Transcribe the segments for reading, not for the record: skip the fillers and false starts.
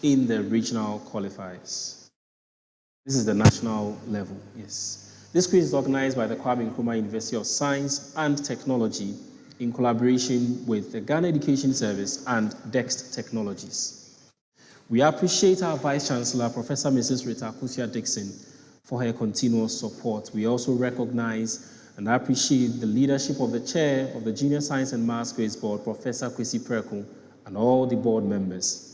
in the regional qualifiers. This is the national level, yes. This quiz is organized by the Kwame Nkrumah University of Science and Technology in collaboration with the Ghana Education Service and DEXT Technologies. We appreciate our Vice Chancellor, Professor Mrs. Rita Kusia-Dixon, for her continuous support. We also recognize and appreciate the leadership of the Chair of the Junior Science and Maths Quiz Board, Professor Kwesi Preku, and all the board members.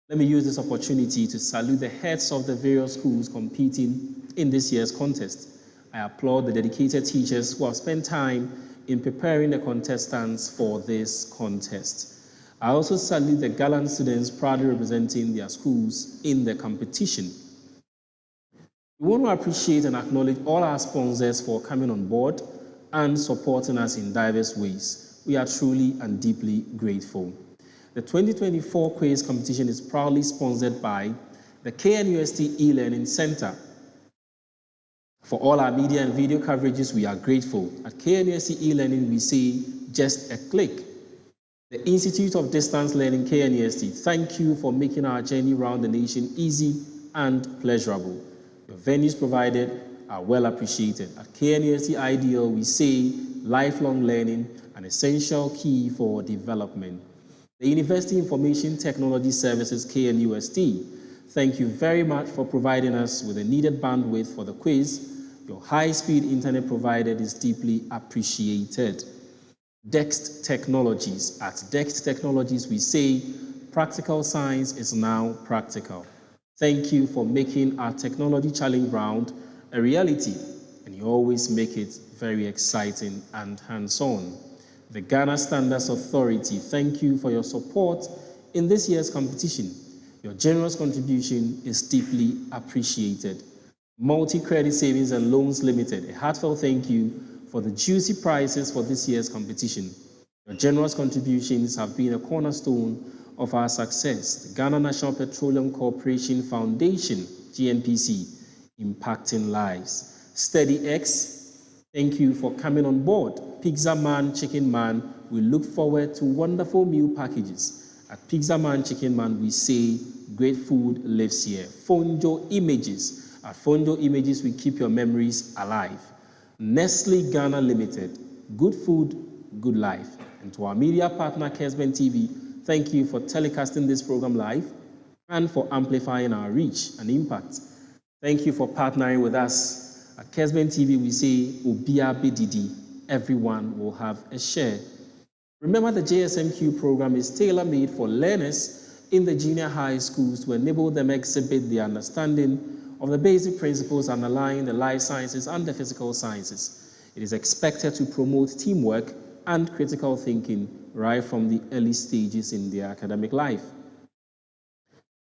Let me use this opportunity to salute the heads of the various schools competing in this year's contest. I applaud the dedicated teachers who have spent time in preparing the contestants for this contest. I also salute the gallant students proudly representing their schools in the competition. We want to appreciate and acknowledge all our sponsors for coming on board and supporting us in diverse ways. We are truly and deeply grateful. The 2024 quiz competition is proudly sponsored by the KNUST e-Learning Center. For all our media and video coverages, we are grateful. At KNUST e-Learning, we say just a click. The Institute of Distance Learning, KNUST, thank you for making our journey around the nation easy and pleasurable. Your venues provided are well appreciated. At KNUST Ideal, we say lifelong learning, an essential key for development. The University Information Technology Services, KNUST, thank you very much for providing us with the needed bandwidth for the quiz. Your high-speed internet provided is deeply appreciated. DEXT Technologies. At DEXT Technologies, we say practical science is now practical. Thank you for making our technology challenge round a reality, and you always make it very exciting and hands-on. The Ghana Standards Authority, thank you for your support in this year's competition. Your generous contribution is deeply appreciated. Multi-Credit Savings and Loans Limited, a heartfelt thank you for the juicy prizes for this year's competition. Your generous contributions have been a cornerstone of our success. The Ghana National Petroleum Corporation Foundation, GNPC, impacting lives. SteadyX, thank you for coming on board. Pizza Man, Chicken Man, we look forward to wonderful meal packages. At Pizza Man, Chicken Man, we say great food lives here. Fonjo Images. At Fonjo Images, we keep your memories alive. Nestle Ghana Limited, good food, good life. And to our media partner, Kesben TV, thank you for telecasting this program live and for amplifying our reach and impact. Thank you for partnering with us. At Kesben TV, we say, Obia Bedidi, everyone will have a share. Remember, the JSMQ program is tailor-made for learners in the junior high schools to enable them exhibit their understanding of the basic principles underlying the life sciences and the physical sciences. It is expected to promote teamwork and critical thinking right from the early stages in their academic life.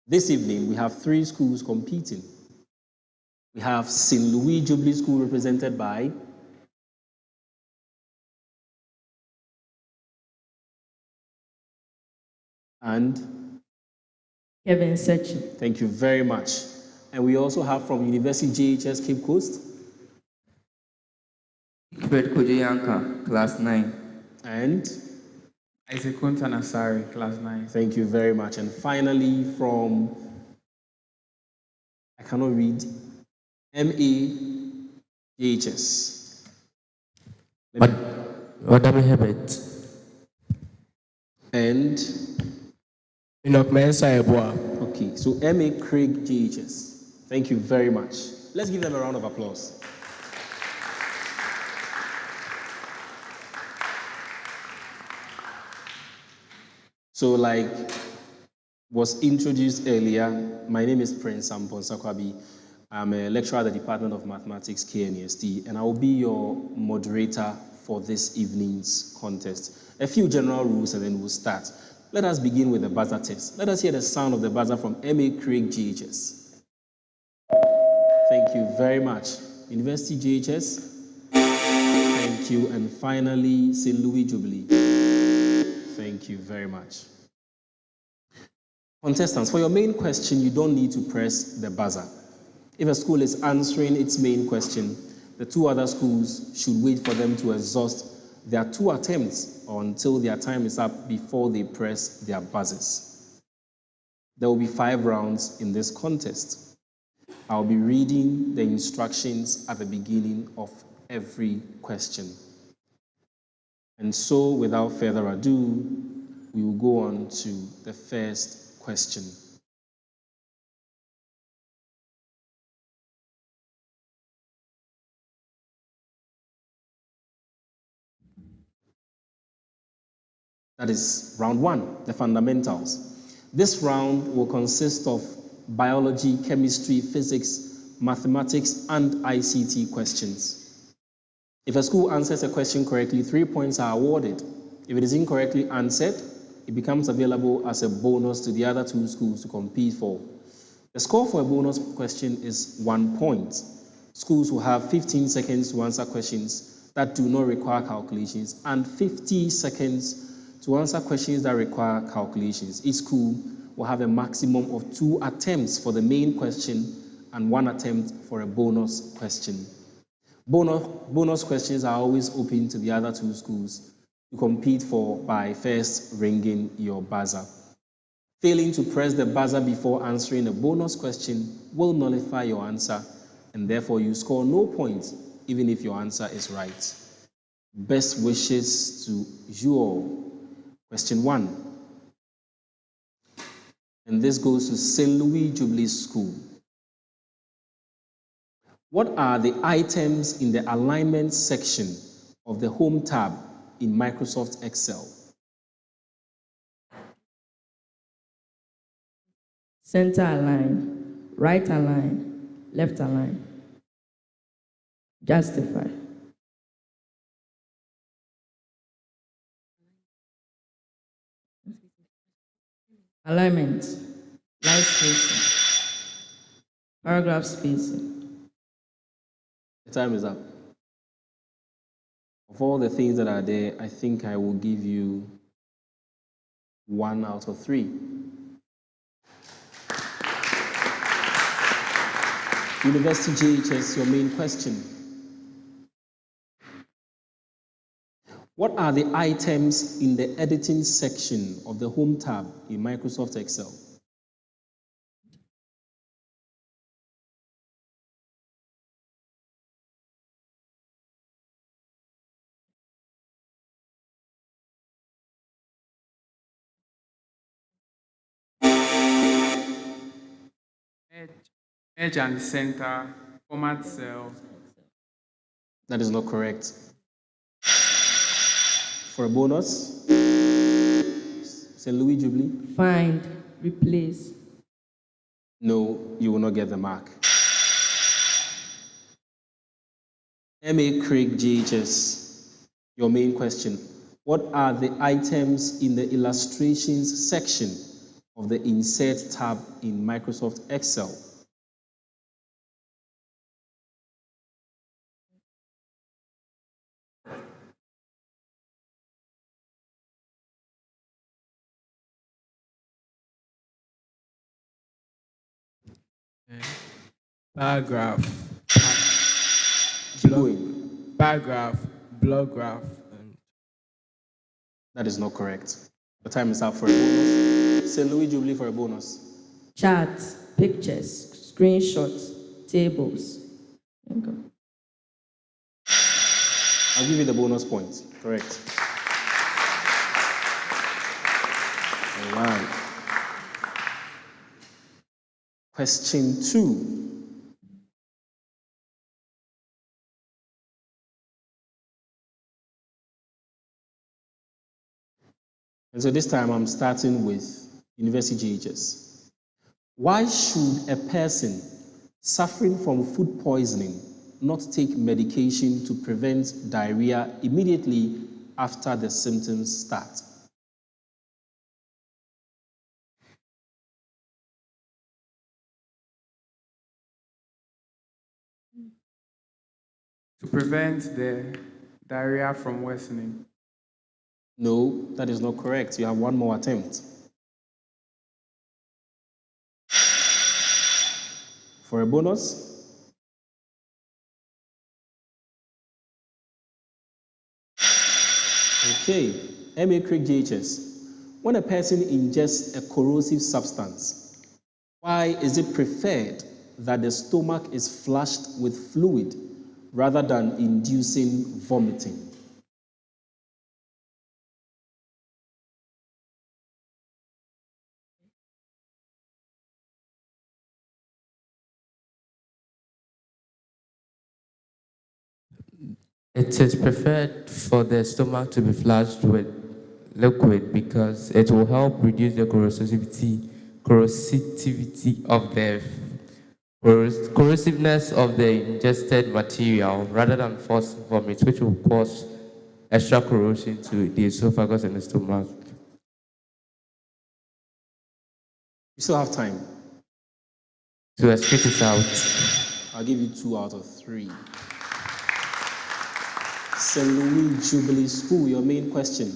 This evening, we have 3 schools competing. We have St. Louis Jubilee School represented by and Kevin Sechi. Thank you very much. And we also have from University JHS Cape Coast. Fred Kojoyanka, class 9. And Isaac Nasari, class 9. Thank you very much. And finally from, I cannot read, MA JHS. Madam Herbert. And Enoch Mensa Eboa. Okay, so MA CRIG JHS. Thank you very much. Let's give them a round of applause. So like was introduced earlier, my name is Prince Sampon Sakwabi. I'm a lecturer at the Department of Mathematics, KNUST, and I will be your moderator for this evening's contest. A few general rules and then we'll start. Let us begin with the buzzer test. Let us hear the sound of the buzzer from MA CRIG JHS. Thank you very much. University JHS. Thank you. And finally, St. Louis Jubilee. Thank you very much. Contestants, for your main question, you don't need to press the buzzer. If a school is answering its main question, the 2 other schools should wait for them to exhaust their 2 attempts until their time is up before they press their buzzers. There will be 5 rounds in this contest. I'll be reading the instructions at the beginning of every question. And so, without further ado, we will go on to the first question. That is round 1, the fundamentals. This round will consist of biology, chemistry, physics, mathematics, and ICT questions. If a school answers a question correctly, 3 points are awarded. If it is incorrectly answered, it becomes available as a bonus to the other 2 schools to compete for. The score for a bonus question is 1 point. Schools will have 15 seconds to answer questions that do not require calculations and 50 seconds to answer questions that require calculations. Each school will have a maximum of 2 attempts for the main question and 1 attempt for a bonus question. Bonus questions are always open to the other 2 schools to compete for by first ringing your buzzer. Failing to press the buzzer before answering a bonus question will nullify your answer, and therefore you score no points even if your answer is right. Best wishes to you all. Question 1. And this goes to St. Louis Jubilee School. What are the items in the alignment section of the Home tab in Microsoft Excel? Center align, right align, left align. Justify. Alignment, line spacing, paragraph spacing. The time is up. Of all the things that are there, I think I will give you 1 out of 3. University JHS, your main question. What are the items in the editing section of the Home tab in Microsoft Excel? Edge and center, format cell. That is not correct. For a bonus, St. Louis Jubilee? Find, replace. No, you will not get the mark. CRIG JHS, your main question. What are the items in the illustrations section of the Insert tab in Microsoft Excel? Paragraph. Keep going. Paragraph, block graph. That is not correct. The time is up for a bonus. St. Louis Jubilee for a bonus. Charts, pictures, screenshots, tables. I'll give you the bonus point. Correct. All right. Question 2. And so this time I'm starting with University JHS. Why should a person suffering from food poisoning not take medication to prevent diarrhea immediately after the symptoms start? To prevent the diarrhea from worsening. No, that is not correct. You have 1 more attempt. For a bonus? Okay, CRIG JHS. when a person ingests a corrosive substance, why is it preferred that the stomach is flushed with fluid rather than inducing vomiting? It is preferred for the stomach to be flushed with liquid because it will help reduce the corrosivity of the corrosiveness of the ingested material rather than forcing vomit, which will cause extra corrosion to the esophagus and the stomach. You still have time. To excrete it out. I'll give you 2 out of 3. St. Louis Jubilee School, your main question.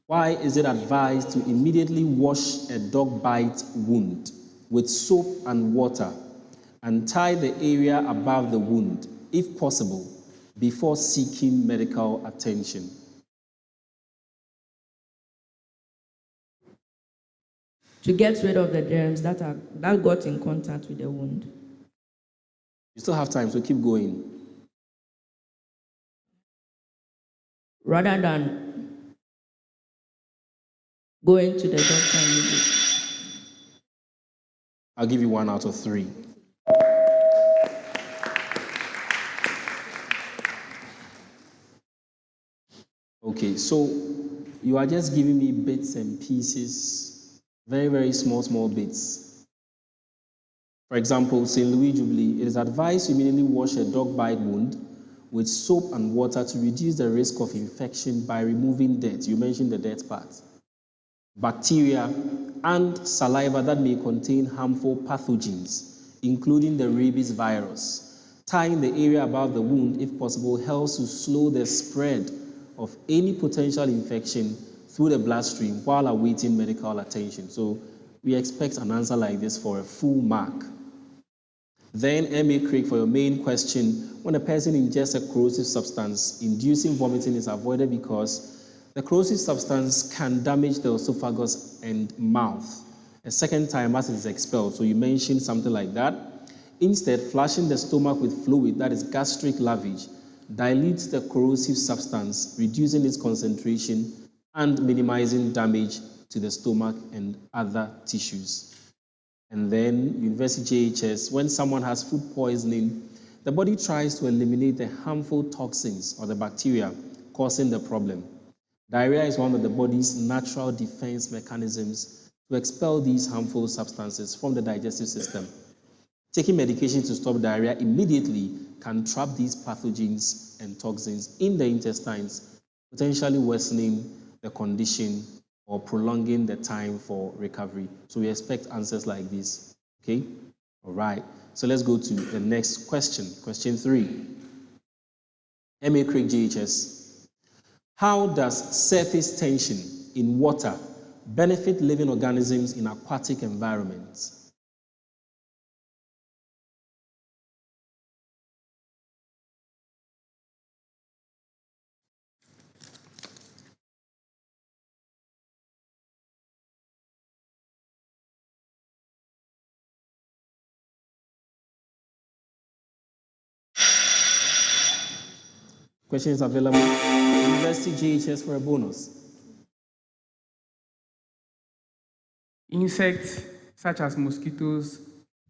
Why is it advised to immediately wash a dog bite wound with soap and water and tie the area above the wound, if possible, before seeking medical attention? To get rid of the germs that got in contact with the wound. You still have time, so keep going. Rather than going to the doctor immediately. I'll give you 1 out of 3. Okay, so you are just giving me bits and pieces, very, very small bits. For example, St. Louis Jubilee, it is advised to immediately wash a dog bite wound with soap and water to reduce the risk of infection by removing dirt. You mentioned the dirt part. Bacteria and saliva that may contain harmful pathogens, including the rabies virus. Tying the area above the wound, if possible, helps to slow the spread of any potential infection through the bloodstream while awaiting medical attention. So we expect an answer like this for a full mark. Then, MA CRIG, for your main question, when a person ingests a corrosive substance, inducing vomiting is avoided because the corrosive substance can damage the esophagus and mouth a second time as it is expelled. So you mentioned something like that. Instead, flushing the stomach with fluid, that is gastric lavage, dilutes the corrosive substance, reducing its concentration and minimizing damage to the stomach and other tissues. And then University JHS, when someone has food poisoning, the body tries to eliminate the harmful toxins or the bacteria causing the problem. Diarrhea is one of the body's natural defense mechanisms to expel these harmful substances from the digestive system. Taking medication to stop diarrhea immediately can trap these pathogens and toxins in the intestines, potentially worsening the condition or prolonging the time for recovery. So we expect answers like this, okay? All right, so let's go to the next question, question 3. MA CRIG JHS. How does surface tension in water benefit living organisms in aquatic environments? Question is available. University JHS for a bonus. Insects such as mosquitoes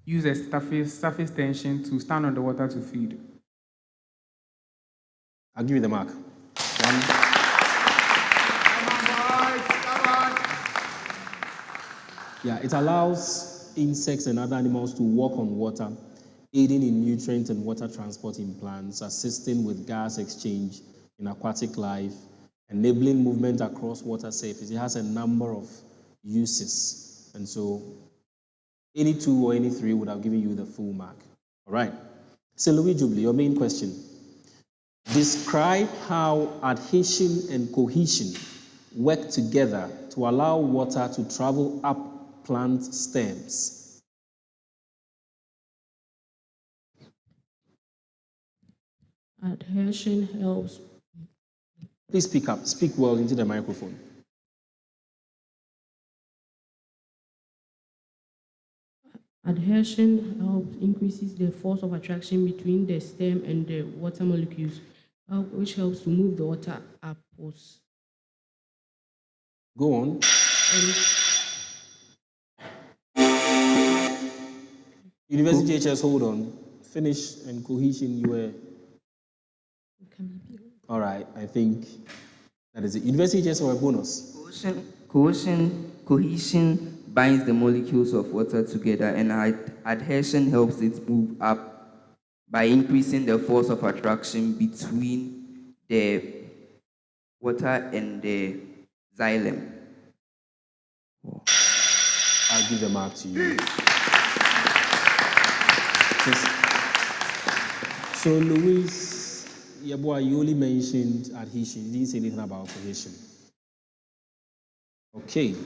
use a surface tension to stand on the water to feed. I'll give you the mark. 1. Come on, boys, come on. Yeah, it allows insects and other animals to walk on water, aiding in nutrient and water transport in plants, assisting with gas exchange in aquatic life, enabling movement across water surface. It has a number of uses. And so any 2 or any 3 would have given you the full mark. All right. St. Louis Jubilee, your main question. Describe how adhesion and cohesion work together to allow water to travel up plant stems. Adhesion helps. Please speak up. Speak well into the microphone. Adhesion increases the force of attraction between the stem and the water molecules, which helps to move the water upwards. Go on. University JHS, hold on. Finish and cohesion, you were. All right, I think that is it. University JHS or a bonus? Cohesion binds the molecules of water together, and adhesion helps it move up by increasing the force of attraction between the water and the xylem. I'll give the mark to you. So, Louise, you only mentioned adhesion. You didn't say anything about cohesion. Okay.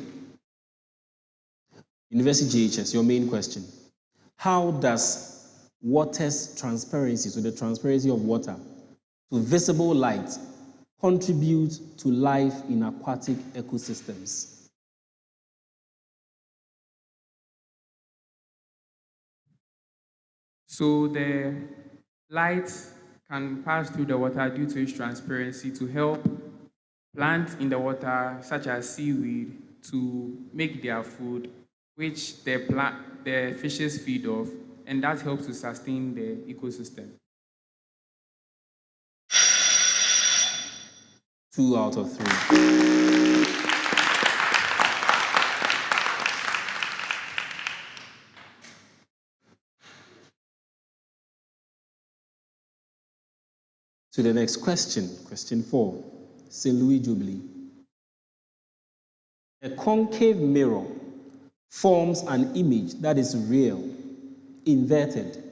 University JHS, your main question. How does water's transparency, so the transparency of water, to visible light contribute to life in aquatic ecosystems? So the light can pass through the water due to its transparency to help plants in the water, such as seaweed, to make their food, which the fishes feed off, and that helps to sustain the ecosystem. 2 out of 3. To the next question, question 4, St. Louis Jubilee. A concave mirror forms an image that is real, inverted,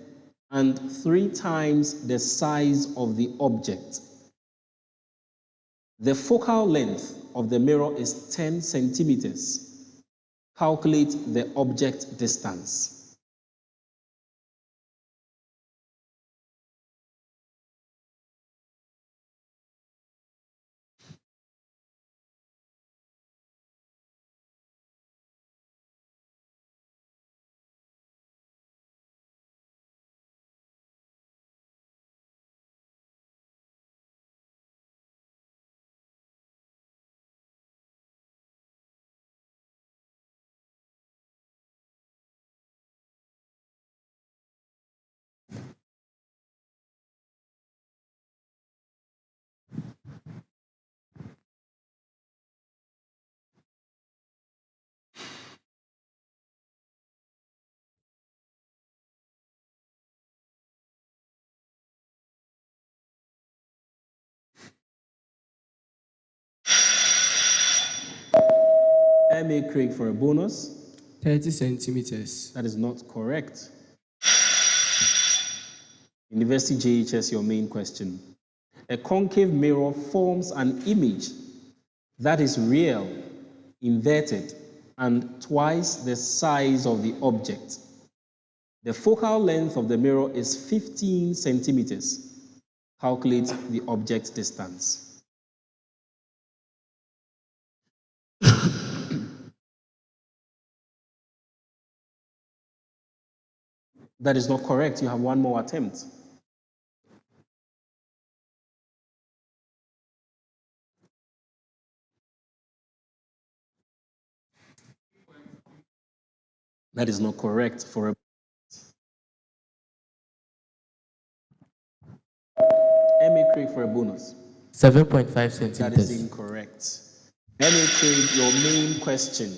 and 3 times the size of the object. The focal length of the mirror is 10 centimeters. Calculate the object distance. CRIG for a bonus. 30 centimeters. That is not correct. University JHS, your main question. A concave mirror forms an image that is real, inverted, and twice the size of the object. The focal length of the mirror is 15 centimeters. Calculate the object distance. That is not correct. You have 1 more attempt. That is not correct for a CRIG for a bonus. 7.5 That centimeters. is incorrect. CRIG, your main question.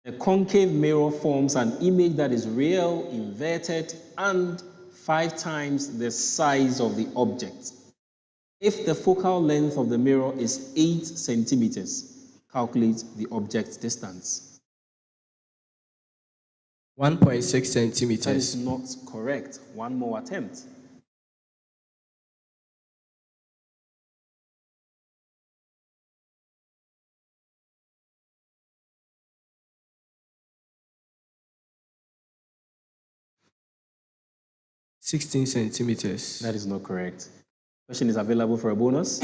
A concave mirror forms an image that is real, inverted, and 5 times the size of the object. If the focal length of the mirror is 8 centimeters, calculate the object distance. 1.6 centimeters. That is not correct. 1 more attempt. $16 centimeters. That is not correct. Question is available for a bonus.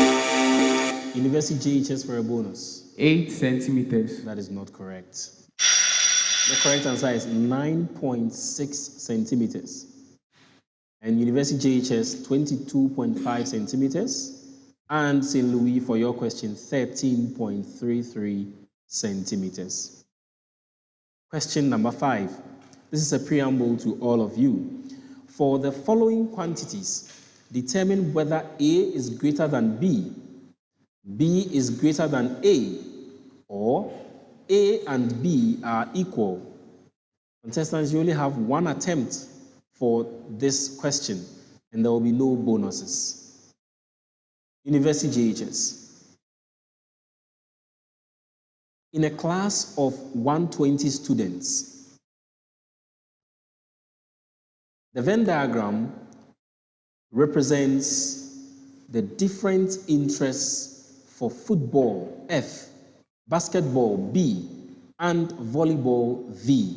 University JHS for a bonus. 8 centimeters. That is not correct. The correct answer is 9.6 centimeters. And University JHS, 22.5 centimeters. And St. Louis, for your question, 13.33 centimeters. Question number 5. This is a preamble to all of you. For the following quantities, determine whether A is greater than B, B is greater than A, or A and B are equal. Contestants, you only have one attempt for this question, and there will be no bonuses. University JHS. In a class of 120 students, the Venn diagram represents the different interests for football, F, basketball, B, and volleyball, V.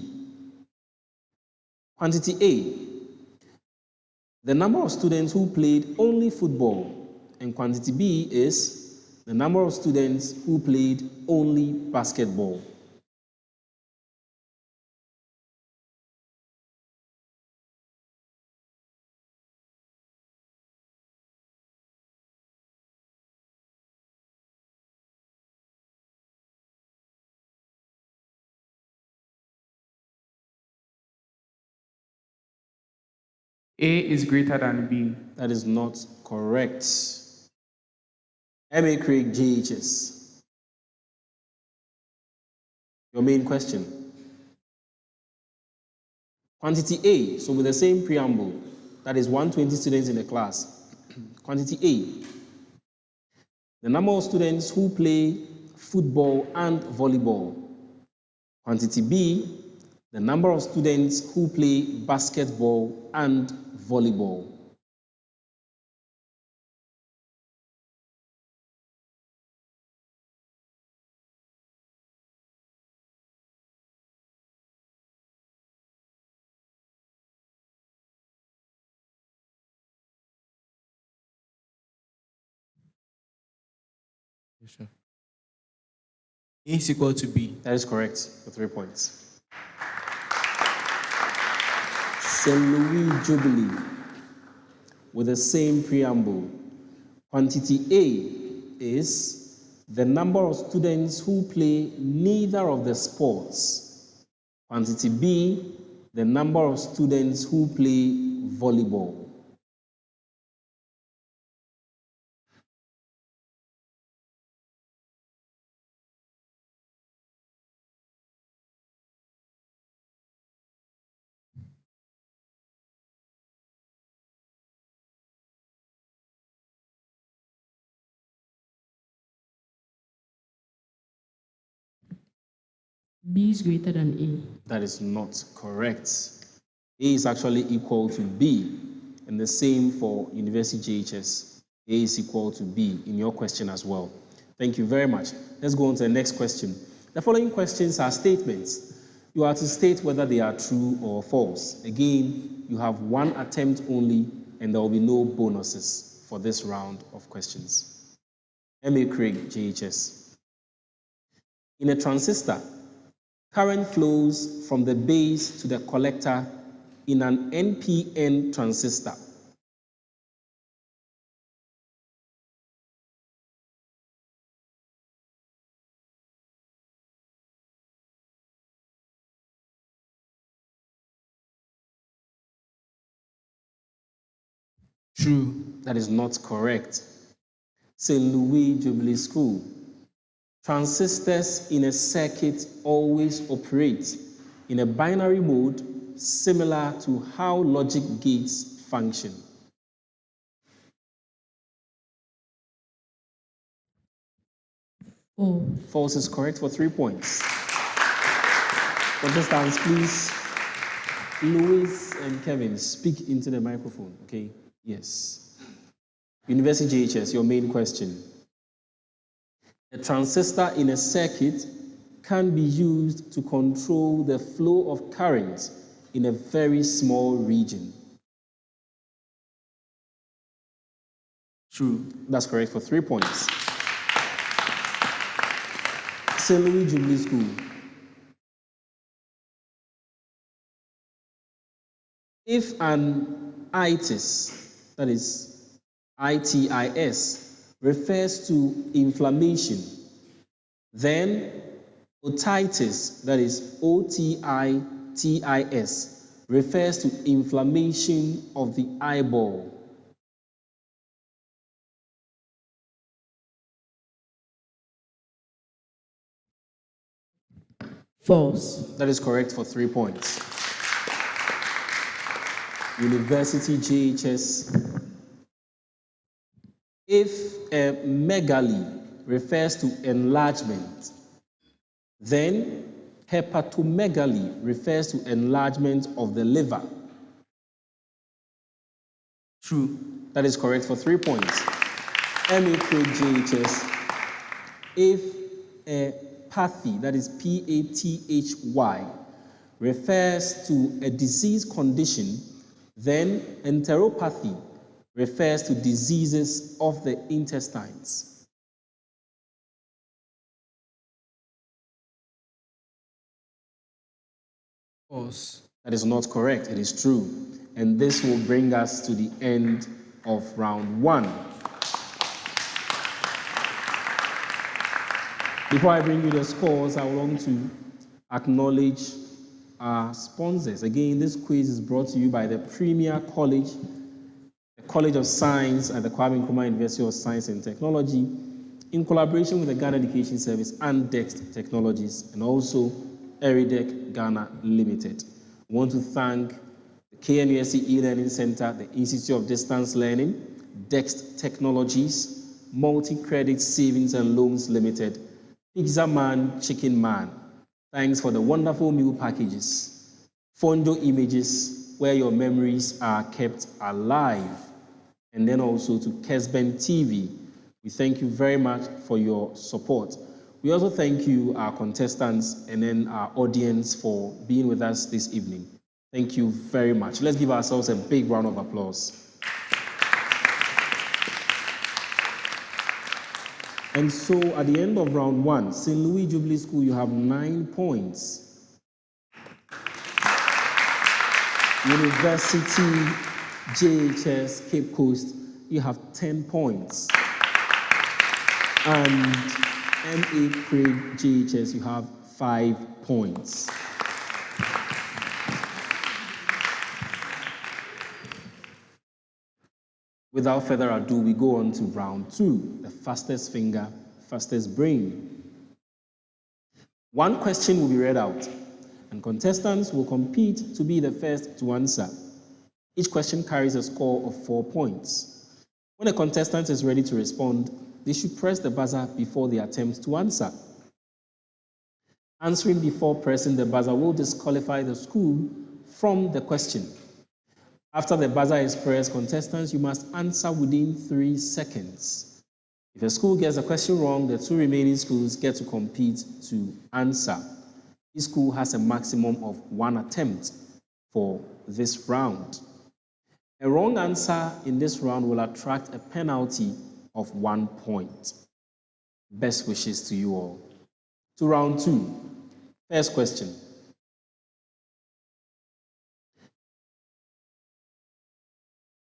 Quantity A, the number of students who played only football, and quantity B is the number of students who played only basketball. A is greater than B. That is not correct. CRIG JHS. Your main question. Quantity A, so with the same preamble, that is 120 students in the class. Quantity A, the number of students who play football and volleyball. Quantity B, the number of students who play basketball and volleyball. A is equal to B. That is correct, for 3 points. St. Louis Jubilee, with the same preamble. Quantity A is the number of students who play neither of the sports. Quantity B, the number of students who play volleyball. B is greater than A. That is not correct. A is actually equal to B, and the same for University JHS. A is equal to B in your question as well. Thank you very much. Let's go on to the next question. The following questions are statements. You are to state whether they are true or false. Again, you have one attempt only, and there will be no bonuses for this round of questions. CRIG JHS. In a transistor, current flows from the base to the collector in an NPN transistor. True. That is not correct. St. Louis Jubilee School. Transistors in a circuit always operate in a binary mode similar to how logic gates function. Oh, False is correct for 3 points. Contestants, please, Louis and Kevin, speak into the microphone, okay? Yes. University JHS, your main question. A transistor in a circuit can be used to control the flow of current in a very small region. True. That's correct for 3 points. St. Louis Jubilee School. If an itis, that is ITIS, refers to inflammation, then otitis, that is OTITIS, refers to inflammation of the eyeball. False. That is correct for 3 points. University JHS. If a megaly refers to enlargement, then hepatomegaly refers to enlargement of the liver. True. That is correct for 3 points. MA CRIG JHS. If a pathy, that is PATHY, refers to a disease condition, then enteropathy refers to diseases of the intestines. False. That is not correct, it is true. And this will bring us to the end of round 1. Before I bring you the scores, I want to acknowledge our sponsors. Again, this quiz is brought to you by the Premier College, the College of Science at the Kwame Nkrumah University of Science and Technology, in collaboration with the Ghana Education Service and DEXT Technologies, and also Eridec Ghana Limited. I want to thank the KNUST E-Learning Center, the Institute of Distance Learning, DEXT Technologies, Multi-Credit Savings and Loans Limited, Pizza Man, Chicken Man. Thanks for the wonderful meal packages. Fondo Images, where your memories are kept alive. And then also to Kesben TV. We thank you very much for your support. We also thank you, our contestants, and then our audience for being with us this evening. Thank you very much. Let's give ourselves a big round of applause. And so at the end of round 1, St. Louis Jubilee School, you have 9 points. University JHS Cape Coast, you have 10 points. And MA CRIG JHS, you have 5 points. Without further ado, we go on to round 2, the fastest finger, fastest brain. 1 question will be read out, and contestants will compete to be the first to answer. Each question carries a score of 4 points. When a contestant is ready to respond, they should press the buzzer before they attempt to answer. Answering before pressing the buzzer will disqualify the school from the question. After the buzzer is pressed, contestants, you must answer within 3 seconds. If a school gets the question wrong, the 2 remaining schools get to compete to answer. Each school has a maximum of 1 attempt for this round. A wrong answer in this round will attract a penalty of 1 point. Best wishes to you all. To round 2. First question.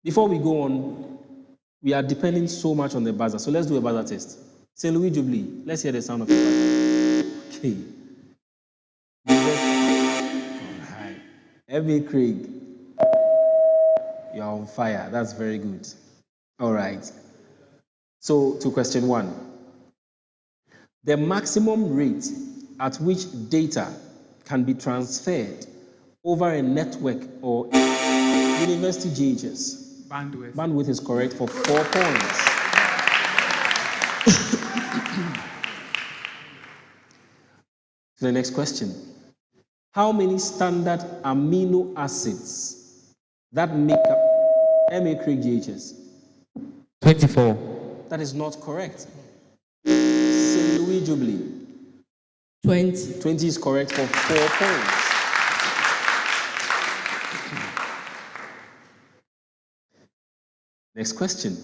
Before we go on, we are depending so much on the buzzer, so let's do a buzzer test. St. Louis Jubilee, let's hear the sound of your buzzer. Okay. All right. MA CRIG, you're on fire. That's very good. All right. So, to question 1. The maximum rate at which data can be transferred over a network or University JHS. Bandwidth. Bandwidth is correct for 4 points. To the next question. How many standard amino acids that make up MA CRIG JHS? 24. That is not correct. St. Louis Jubilee. 20. 20 is correct for 4 points. Next question.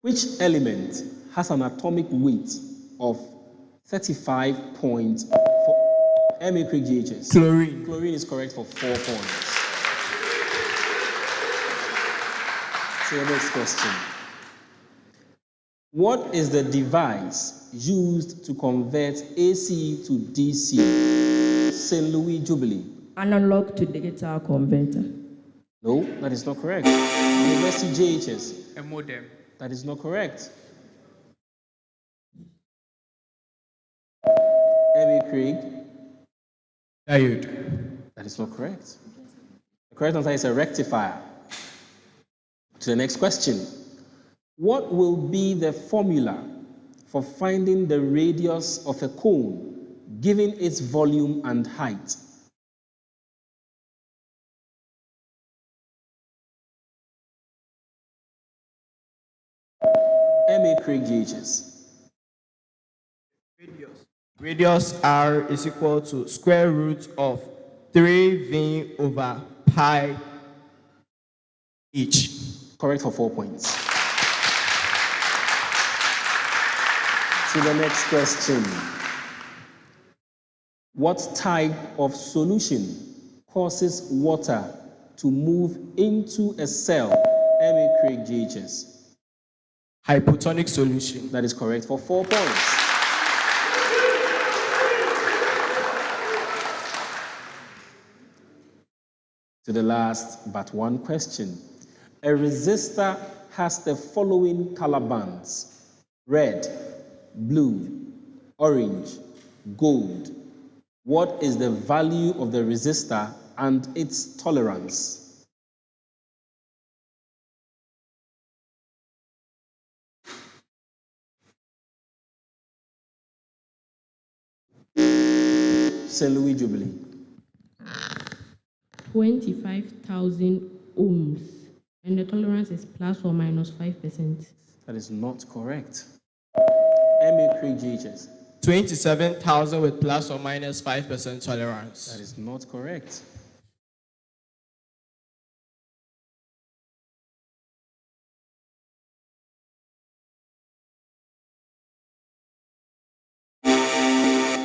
Which element has an atomic weight of 35.4? MA CRIG JHS. Chlorine. Chlorine is correct for 4 points. To the next question. What is the device used to convert AC to DC? St. Louis Jubilee. Analog to digital converter. No, that is not correct. University JHS. A modem. That is not correct. MA Craig. Diode. That is not correct. The correct answer is a rectifier. To the next question. What will be the formula for finding the radius of a cone given its volume and height? MA Craig JHS. Radius R is equal to square root of 3V over pi h. Correct for 4 points. To the next question. What type of solution causes water to move into a cell? MA Craig JHS. Hypotonic solution. That is correct for 4 points. To the last but one question. A resistor has the following color bands: red, blue, orange, gold. What is the value of the resistor and its tolerance? St. Louis Jubilee. 25,000 ohms, and the tolerance is plus or minus 5%. That is not correct. MA Craig JHS. 27,000 with plus or minus 5% tolerance. That is not correct.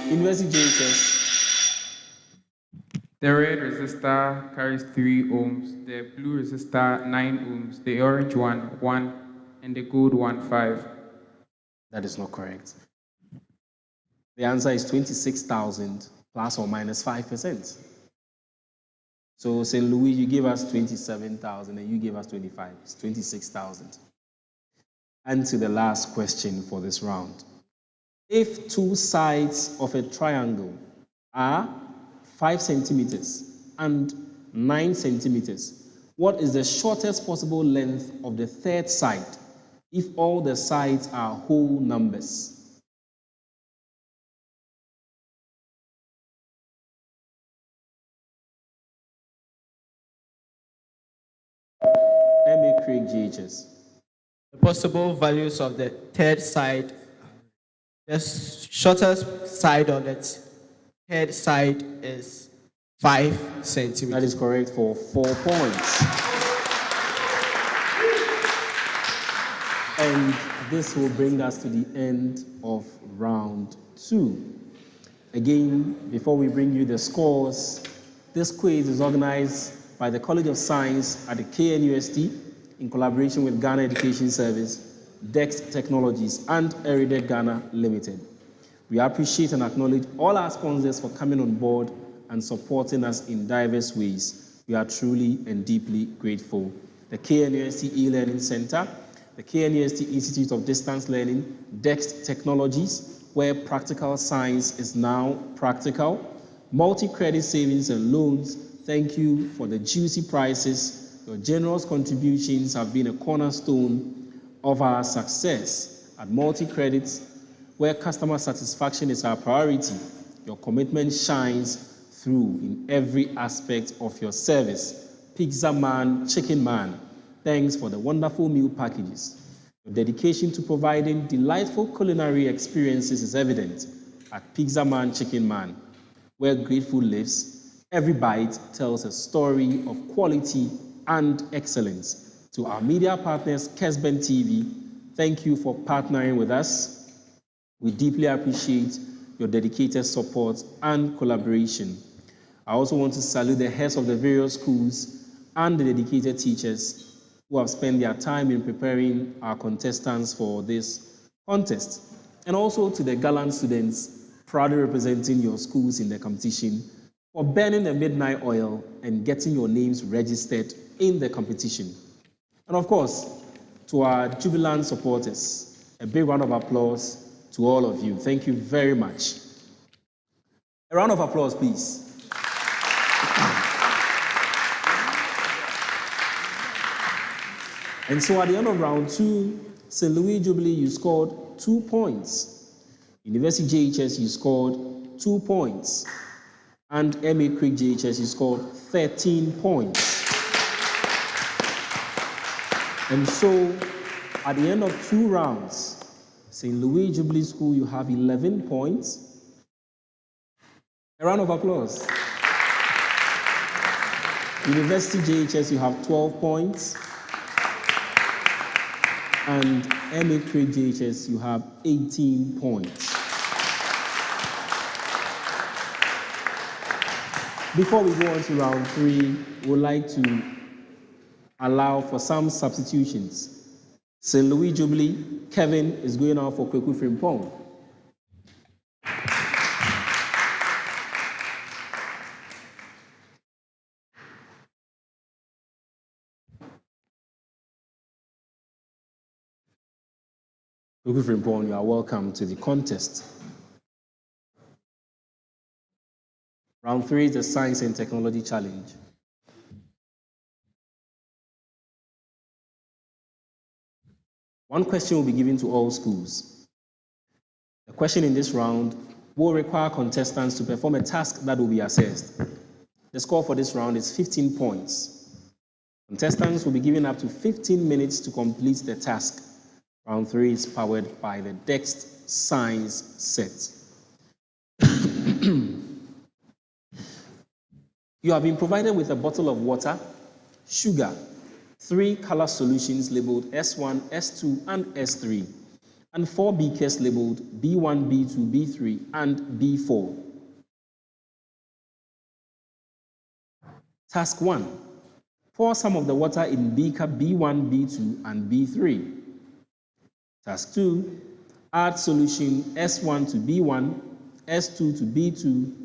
University JHS. The red resistor carries 3 ohms, the blue resistor 9 ohms, the orange one 1, and the gold one 5. That is not correct. The answer is 26,000 plus or minus 5%. So St. Louis, you gave us 27,000 and you gave us 25. It's 26,000. And to the last question for this round. If two sides of a triangle are 5 centimeters and 9 centimeters, what is the shortest possible length of the third side if all the sides are whole numbers? MA Craig JHS. The possible values of the third side, the shortest side on the third side is 5 centimeters. That is correct for 4 points. And this will bring us to the end of round 2. Again, before we bring you the scores, this quiz is organized by the College of Science at the KNUST in collaboration with Ghana Education Service, DEX Technologies, and Eridec Ghana Limited. We appreciate and acknowledge all our sponsors for coming on board and supporting us in diverse ways. We are truly and deeply grateful. The KNUST E-Learning Center, the KNUST Institute of Distance Learning, DEX Technologies, where practical science is now practical, multi-credit savings and loans. Thank you for the juicy prices. Your generous contributions have been a cornerstone of our success. At multi-credits, where customer satisfaction is our priority, your commitment shines through in every aspect of your service. Pizza Man, Chicken Man, thanks for the wonderful meal packages. Your dedication to providing delightful culinary experiences is evident at Pizza Man, Chicken Man, where great food lives. Every bite tells a story of quality and excellence. To our media partners, Kesben TV, thank you for partnering with us. We deeply appreciate your dedicated support and collaboration. I also want to salute the heads of the various schools and the dedicated teachers who have spent their time in preparing our contestants for this contest, and also to the gallant students proudly representing your schools in the competition for burning the midnight oil and getting your names registered in the competition. And of course, to our jubilant supporters, a big round of applause to all of you. Thank you very much. A round of applause, please. And so at the end of round 2, St. Louis Jubilee, you scored 2 points. University JHS, you scored 2 points. And MA CRIG JHS, you scored 13 points. And so at the end of 2 rounds, St. Louis Jubilee School, you have 11 points. A round of applause. University JHS, you have 12 points. And MA CRIG JHS, you have 18 points. Before we go on to round 3, we would like to allow for some substitutions. St. Louis Jubilee, Kevin is going out for Kweku Frimpong. Kweku Frimpong, you are welcome to the contest. Round 3 is the Science and Technology Challenge. One question will be given to all schools. The question in this round will require contestants to perform a task that will be assessed. The score for this round is 15 points. Contestants will be given up to 15 minutes to complete the task. Round 3 is powered by the DEXT Science set. You have been provided with a bottle of water, sugar, 3 color solutions labeled S1, S2, and S3, and 4 beakers labeled B1, B2, B3, and B4. Task 1. Pour some of the water in beaker B1, B2, and B3. Task 2. Add solution S1 to B1, S2 to B2,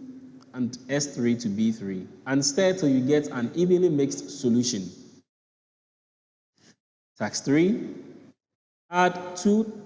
and S3 to B3, and stir till you get an evenly mixed solution. Task 3. Add 2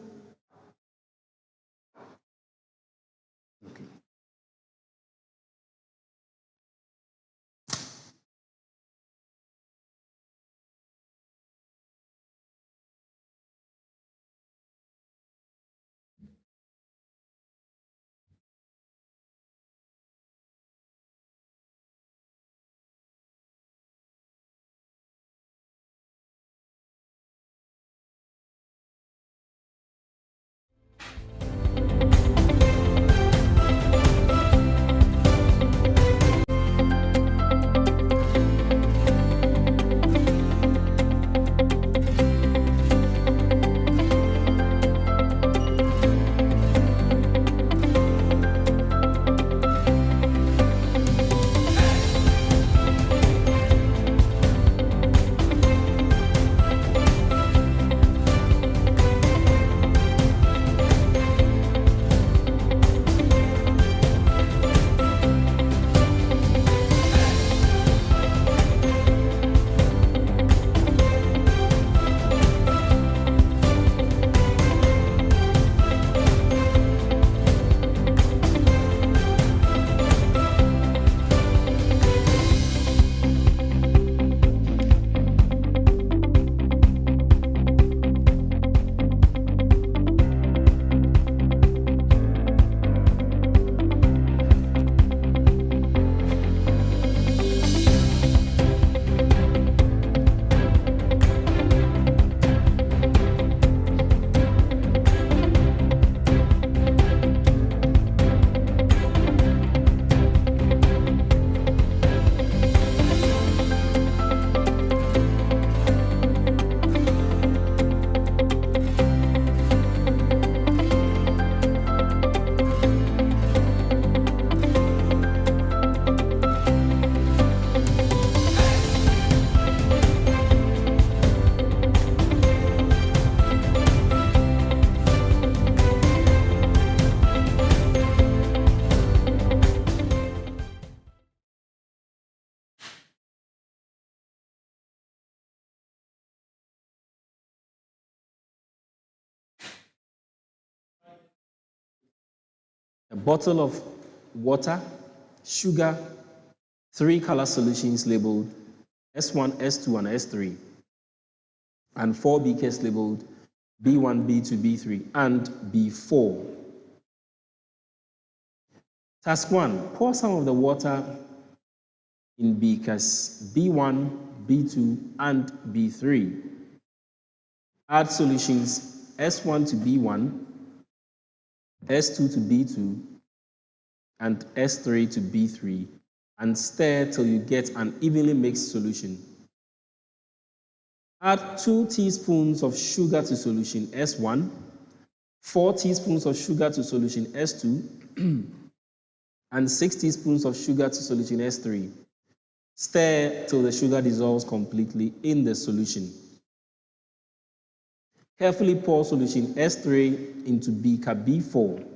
a bottle of water, sugar, 3 color solutions labeled S1, S2, and S3, and 4 beakers labeled B1, B2, B3, and B4. Task 1, pour some of the water in beakers B1, B2, and B3. Add solutions S1 to B1, S2 to B2, and S3 to B3, and stir till you get an evenly mixed solution. Add 2 teaspoons of sugar to solution S1, 4 teaspoons of sugar to solution S2, and 6 teaspoons of sugar to solution S3. Stir till the sugar dissolves completely in the solution. Carefully pour solution S3 into beaker B4,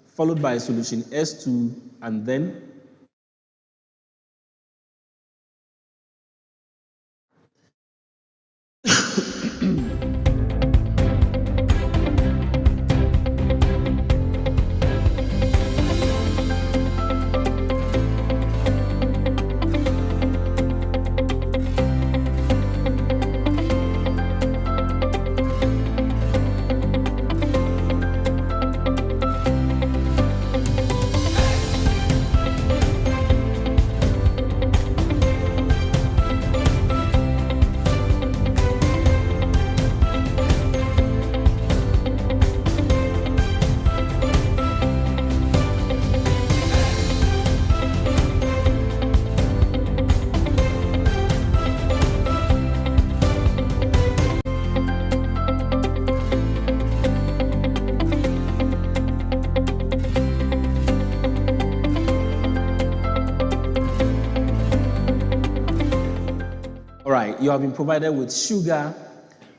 followed by solution S2, and then you have been provided with sugar,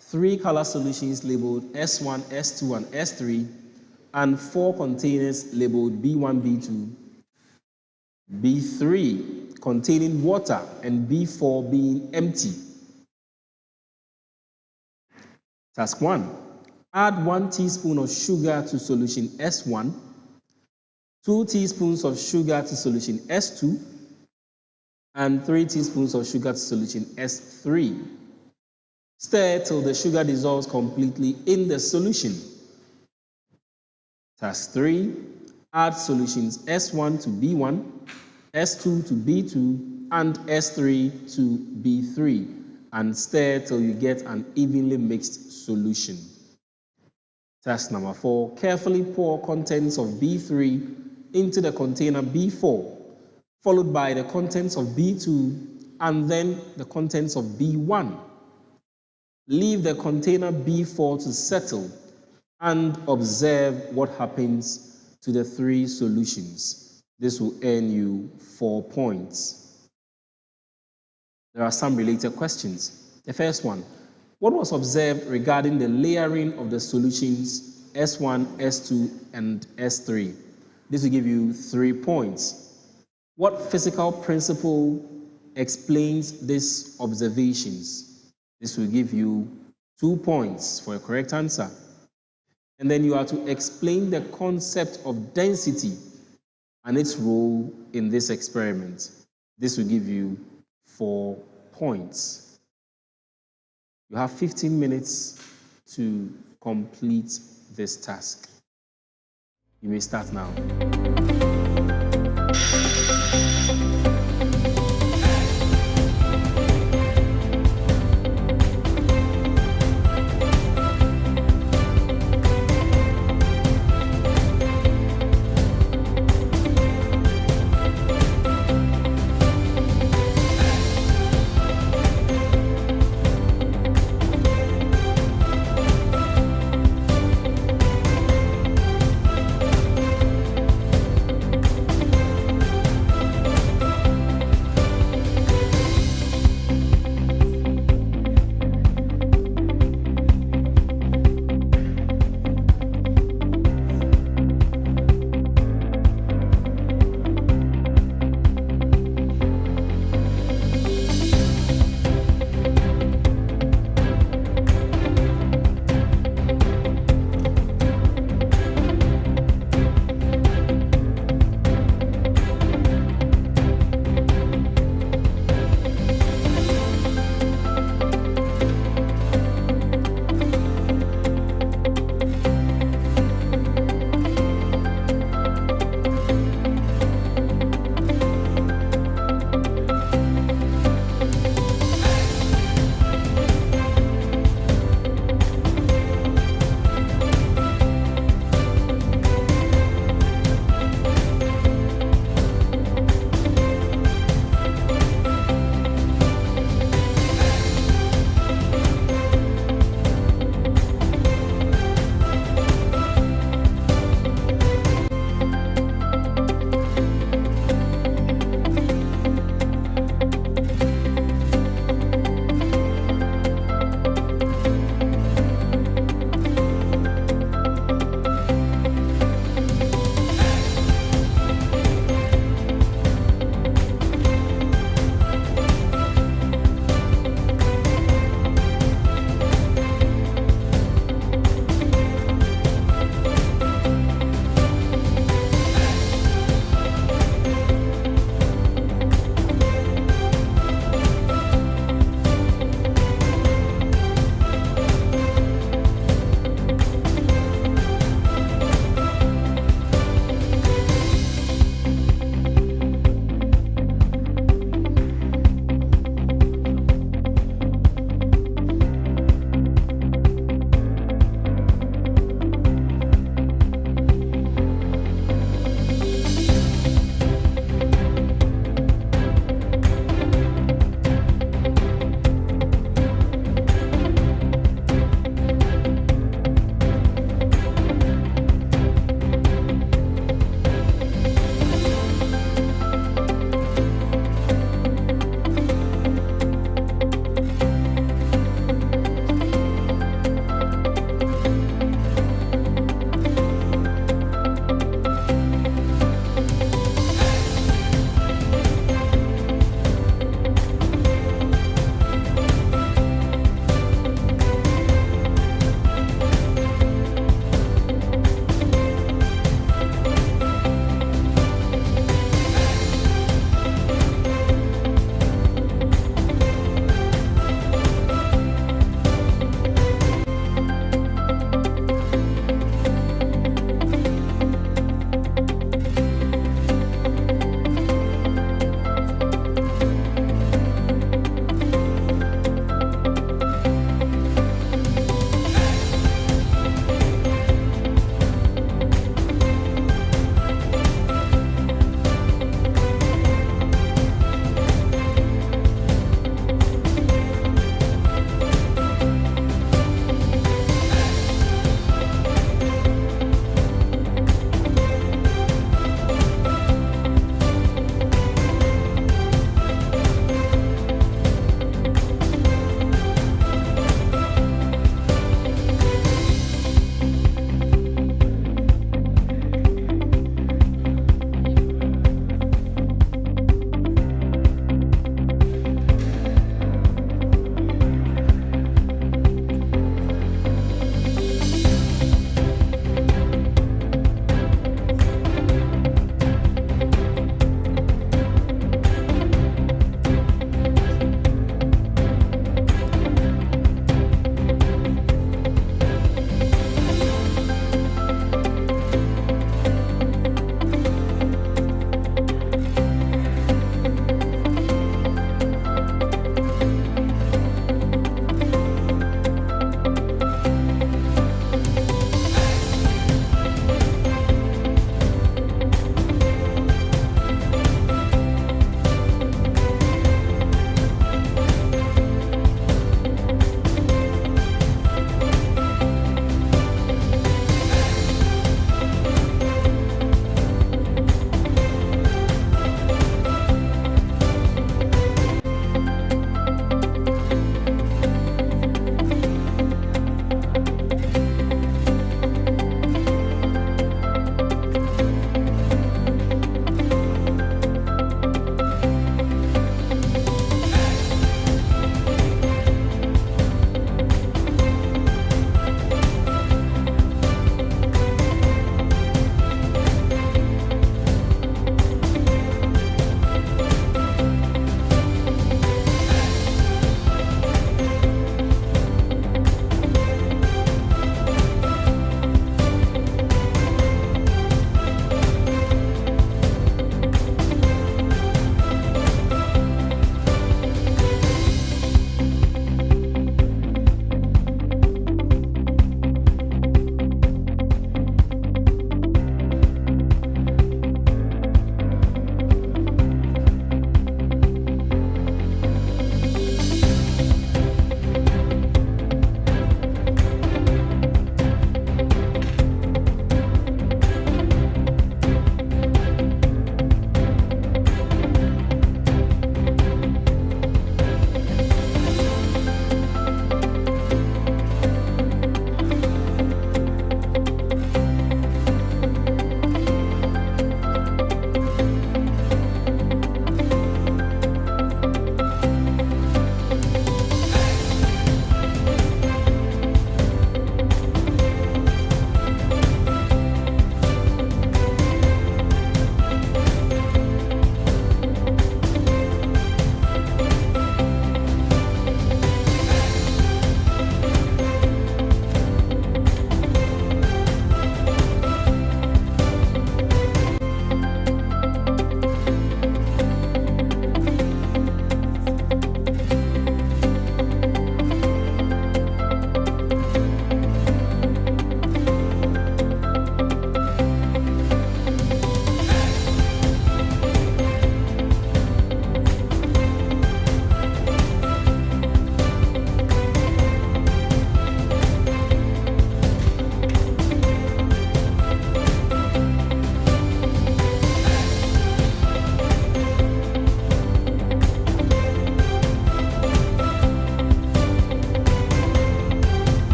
3 color solutions labeled S1, S2, and S3, and 4 containers labeled B1, B2, B3 containing water, and B4 being empty. Task 1. Add 1 teaspoon of sugar to solution S1, 2 teaspoons of sugar to solution S2, and 3 teaspoons of sugar to solution S3. Stir till the sugar dissolves completely in the solution. Task 3. Add solutions S1 to B1, S2 to B2, and S3 to B3, and stir till you get an evenly mixed solution. Task number 4. Carefully pour contents of B3 into the container B4, followed by the contents of B2, and then the contents of B1. Leave the container B4 to settle and observe what happens to the 3 solutions. This will earn you 4 points. There are some related questions. The first one, what was observed regarding the layering of the solutions S1, S2, and S3? This will give you 3 points. What physical principle explains these observations? This will give you 2 points for a correct answer. And then you are to explain the concept of density and its role in this experiment. This will give you 4 points. You have 15 minutes to complete this task. You may start now.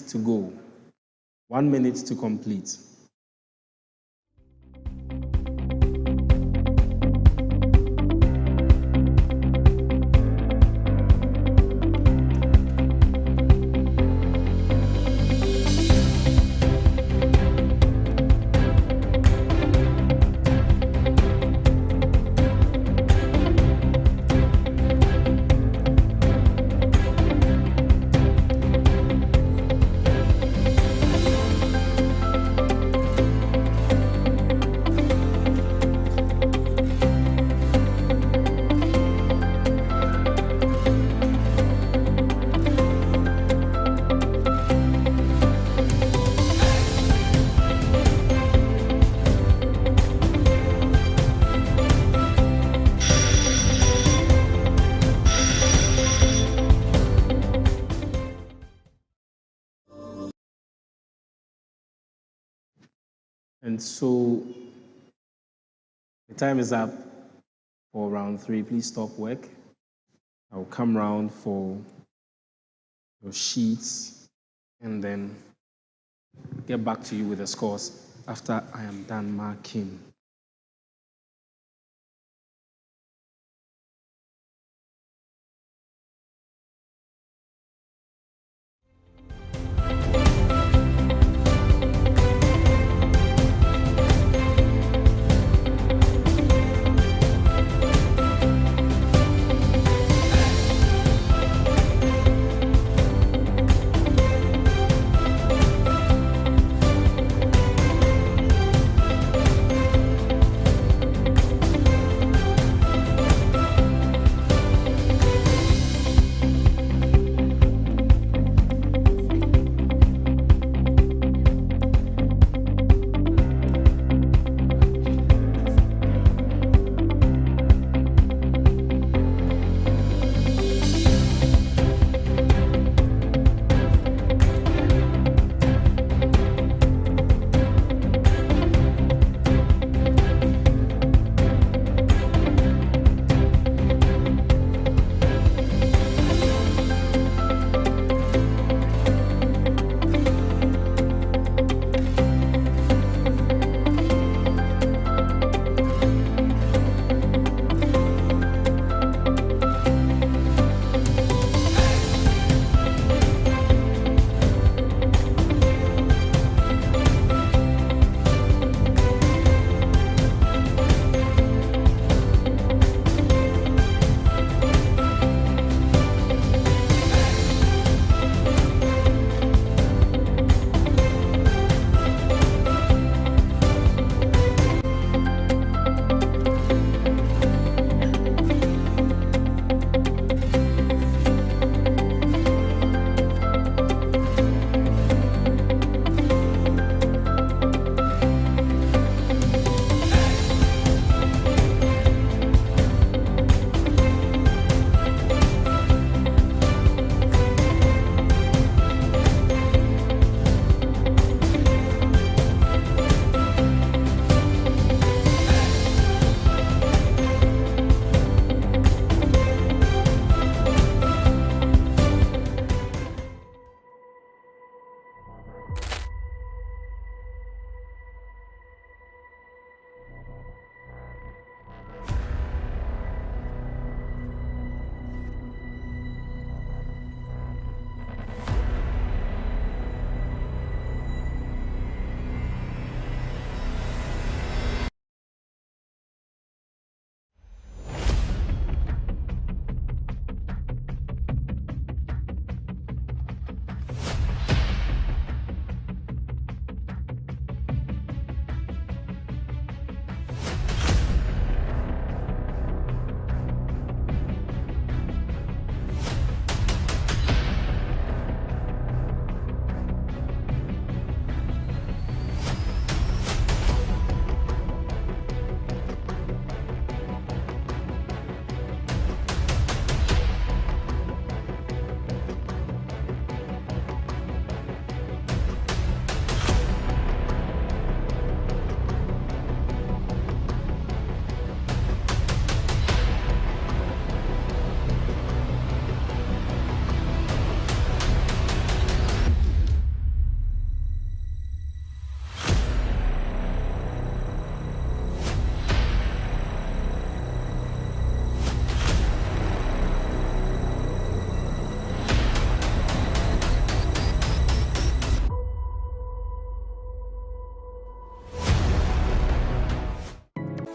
to go. 1 minute to complete. And so the time is up for round 3. Please stop work. I'll come round for your sheets and then get back to you with the scores after I am done marking.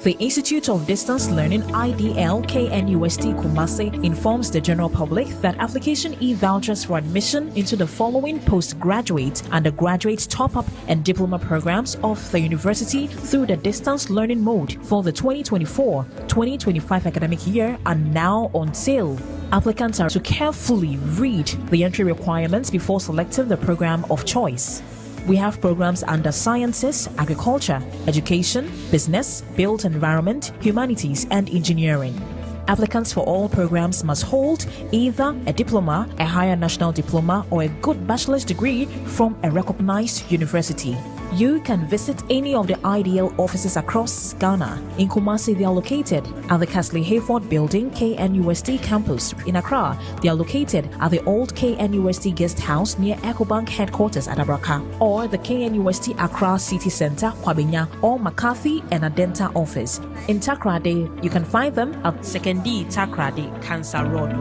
The Institute of Distance Learning IDL KNUST Kumasi informs the general public that application e-vouchers for admission into the following postgraduate, undergraduate, top-up and diploma programs of the university through the distance learning mode for the 2024-2025 academic year are now on sale. Applicants are to carefully read the entry requirements before selecting the program of choice. We have programs under sciences, agriculture, education, business, built environment, humanities, and engineering. Applicants for all programs must hold either a diploma, a higher national diploma, or a good bachelor's degree from a recognized university. You can visit any of the IDL offices across Ghana. In Kumasi, they are located at the Castley Hayford Building, KNUST campus. In Accra, they are located at the old KNUST guest house near EcoBank headquarters at Abraka, or the KNUST Accra City Center, Kwabenya, or McCarthy and Adenta office. In Takrade, you can find them at 2nd D Takrade, Cancer Road.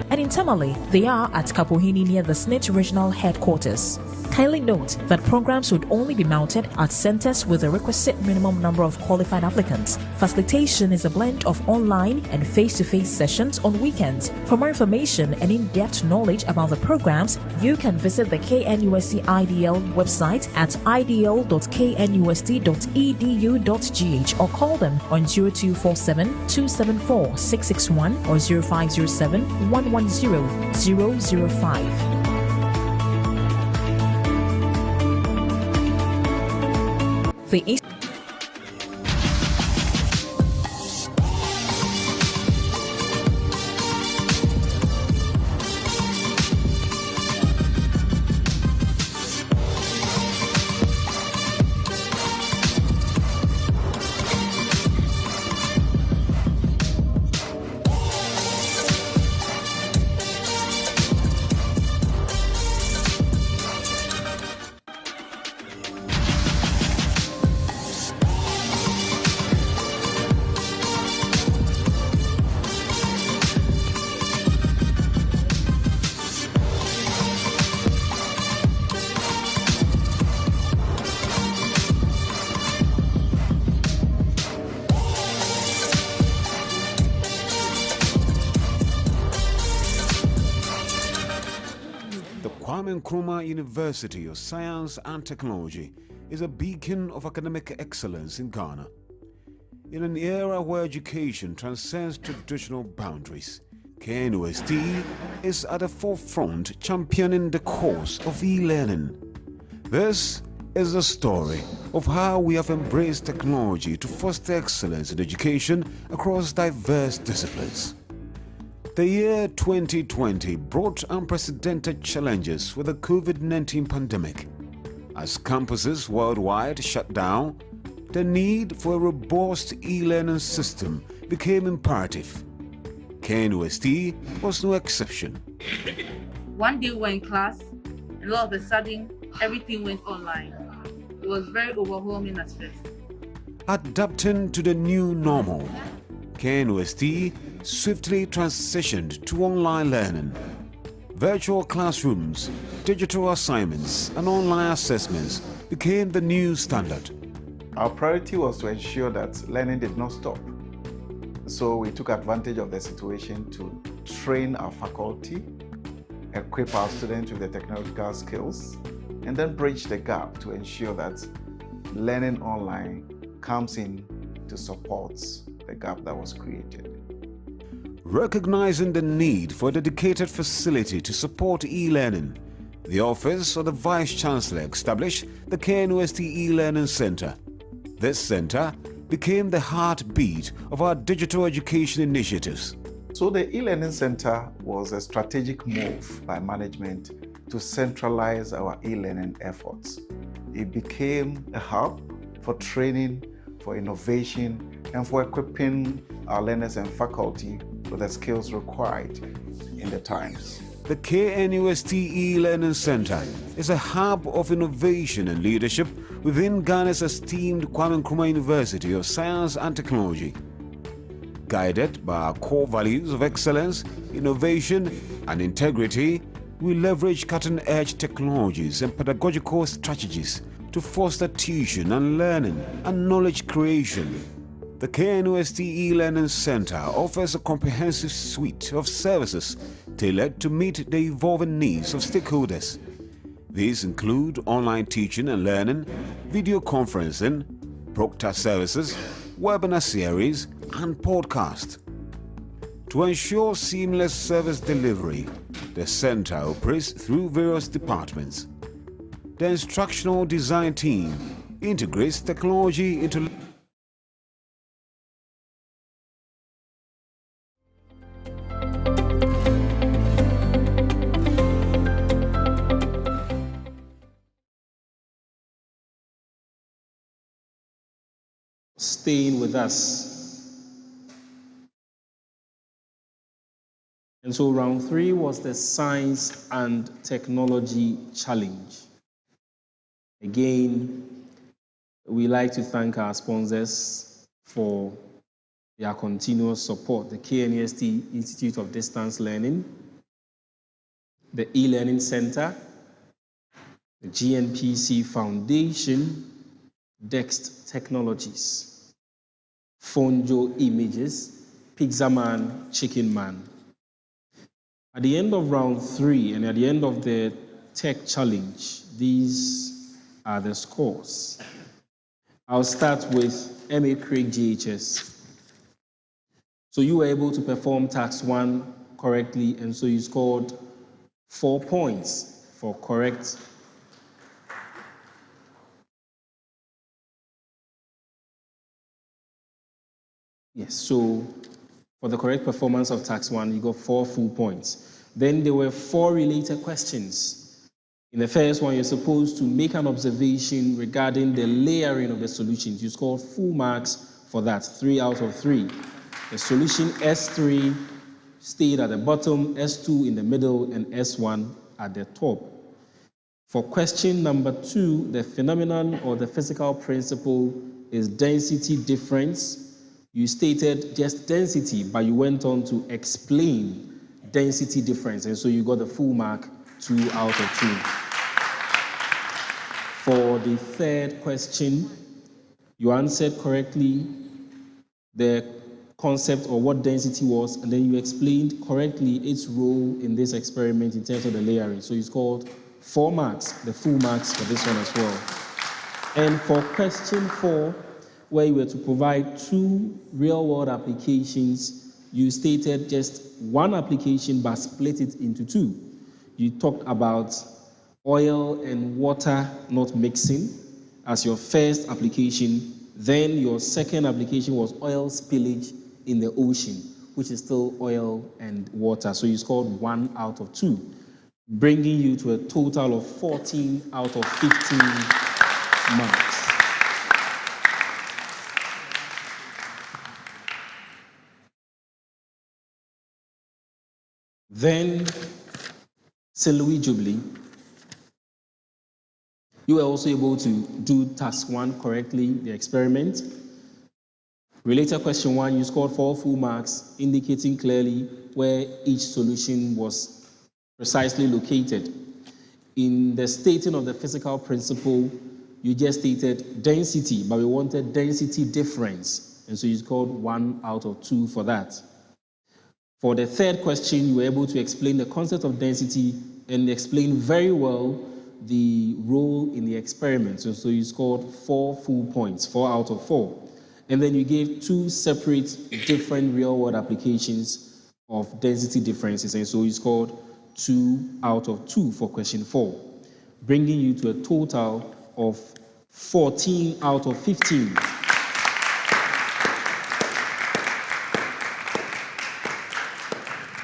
And in Tamale, they are at Kapohini near the SNIT regional headquarters. Kindly note that programs would only be mounted at centers with the requisite minimum number of qualified applicants. Facilitation is a blend of online and face-to-face sessions on weekends. For more information and in-depth knowledge about the programs, you can visit the KNUST IDL website at idl.knust.edu.gh or call them on 0247 274 661 or 0507 110 005. The Nkrumah University of Science and Technology is a beacon of academic excellence in Ghana. In an era where education transcends traditional boundaries, KNUST is at the forefront championing the cause of e-learning. This is the story of how we have embraced technology to foster excellence in education across diverse disciplines. The year 2020 brought unprecedented challenges with the COVID-19 pandemic. As campuses worldwide shut down, the need for a robust e-learning system became imperative. KNUST was no exception. One day we were in class, and all of a sudden, everything went online. It was very overwhelming at first. Adapting to the new normal, KNUST swiftly transitioned to online learning. Virtual classrooms, digital assignments, and online assessments became the new standard. Our priority was to ensure that learning did not stop. So we took advantage of the situation to train our faculty, equip our students with the technological skills, and then bridge the gap to ensure that learning online comes in to support the gap that was created. Recognizing the need for a dedicated facility to support e-learning, the Office of the Vice-Chancellor established the KNUST E-Learning Center. This center became the heartbeat of our digital education initiatives. So the e-learning center was a strategic move by management to centralize our e-learning efforts. It became a hub for training, for innovation, and for equipping our learners and faculty with the skills required in the times. The KNUST E-Learning Center is a hub of innovation and leadership within Ghana's esteemed Kwame Nkrumah University of Science and Technology. Guided by our core values of excellence, innovation, and integrity, we leverage cutting-edge technologies and pedagogical strategies to foster tuition and learning and knowledge creation. The KNUST e-Learning Center offers a comprehensive suite of services tailored to meet the evolving needs of stakeholders. These include online teaching and learning, video conferencing, proctor services, webinar series, and podcast. To ensure seamless service delivery, the center operates through various departments. The instructional design team integrates technology into staying with us. And so round 3 was the Science and Technology Challenge. Again, we like to thank our sponsors for their continuous support, the KNUST Institute of Distance Learning, the e-Learning Center, the GNPC Foundation, Dext Technologies, Fonjo Images, Pizzaman, Chicken Man. At the end of round 3 and at the end of the Tech Challenge, these are the scores. I'll start with MA CRIG JHS. So you were able to perform task 1 correctly, and so you scored 4 points for correct. Yes, so for the correct performance of task 1, you got 4 full points. Then there were 4 related questions. In the first one, you're supposed to make an observation regarding the layering of the solutions. You scored full marks for that, 3 out of 3. The solution S3 stayed at the bottom, S2 in the middle, and S1 at the top. For question number 2, the phenomenon or the physical principle is density difference. You stated just density, but you went on to explain density difference, and so you got the full mark, 2 out of 2. For the third question, you answered correctly the concept or what density was, and then you explained correctly its role in this experiment in terms of the layering. So you scored 4 marks, the full marks for this one as well. And for question 4, where you were to provide 2 real-world applications, you stated just 1 application but split it into 2. You talked about oil and water not mixing as your first application. Then your second application was oil spillage in the ocean, which is still oil and water. So you scored 1 out of 2, bringing you to a total of 14 out of 15 marks. Then, St. Louis Jubilee, you were also able to do task 1 correctly, the experiment. Related question 1, you scored 4 full marks, indicating clearly where each solution was precisely located. In the stating of the physical principle, you just stated density, but we wanted density difference, and so you scored 1 out of 2 for that. For the third question, you were able to explain the concept of density and explain very well the role in the experiment. So you scored 4 full points, 4 out of 4. And then you gave 2 separate different real-world applications of density differences. And so you scored 2 out of 2 for question 4, bringing you to a total of 14 out of 15.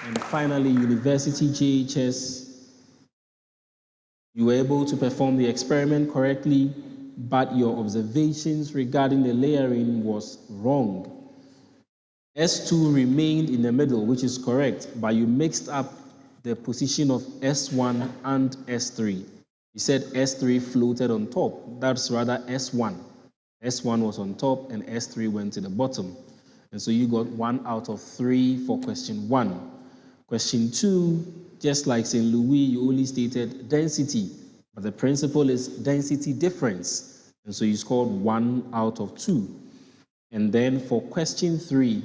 And finally, University JHS, you were able to perform the experiment correctly, but your observations regarding the layering was wrong. S2 remained in the middle, which is correct, but you mixed up the position of S1 and S3. You said S3 floated on top. That's rather S1. S1 was on top and S3 went to the bottom. And so you got 1 out of 3 for question 1. Question 2, just like St. Louis, you only stated density, but the principle is density difference. And so you scored 1 out of 2. And then for question 3,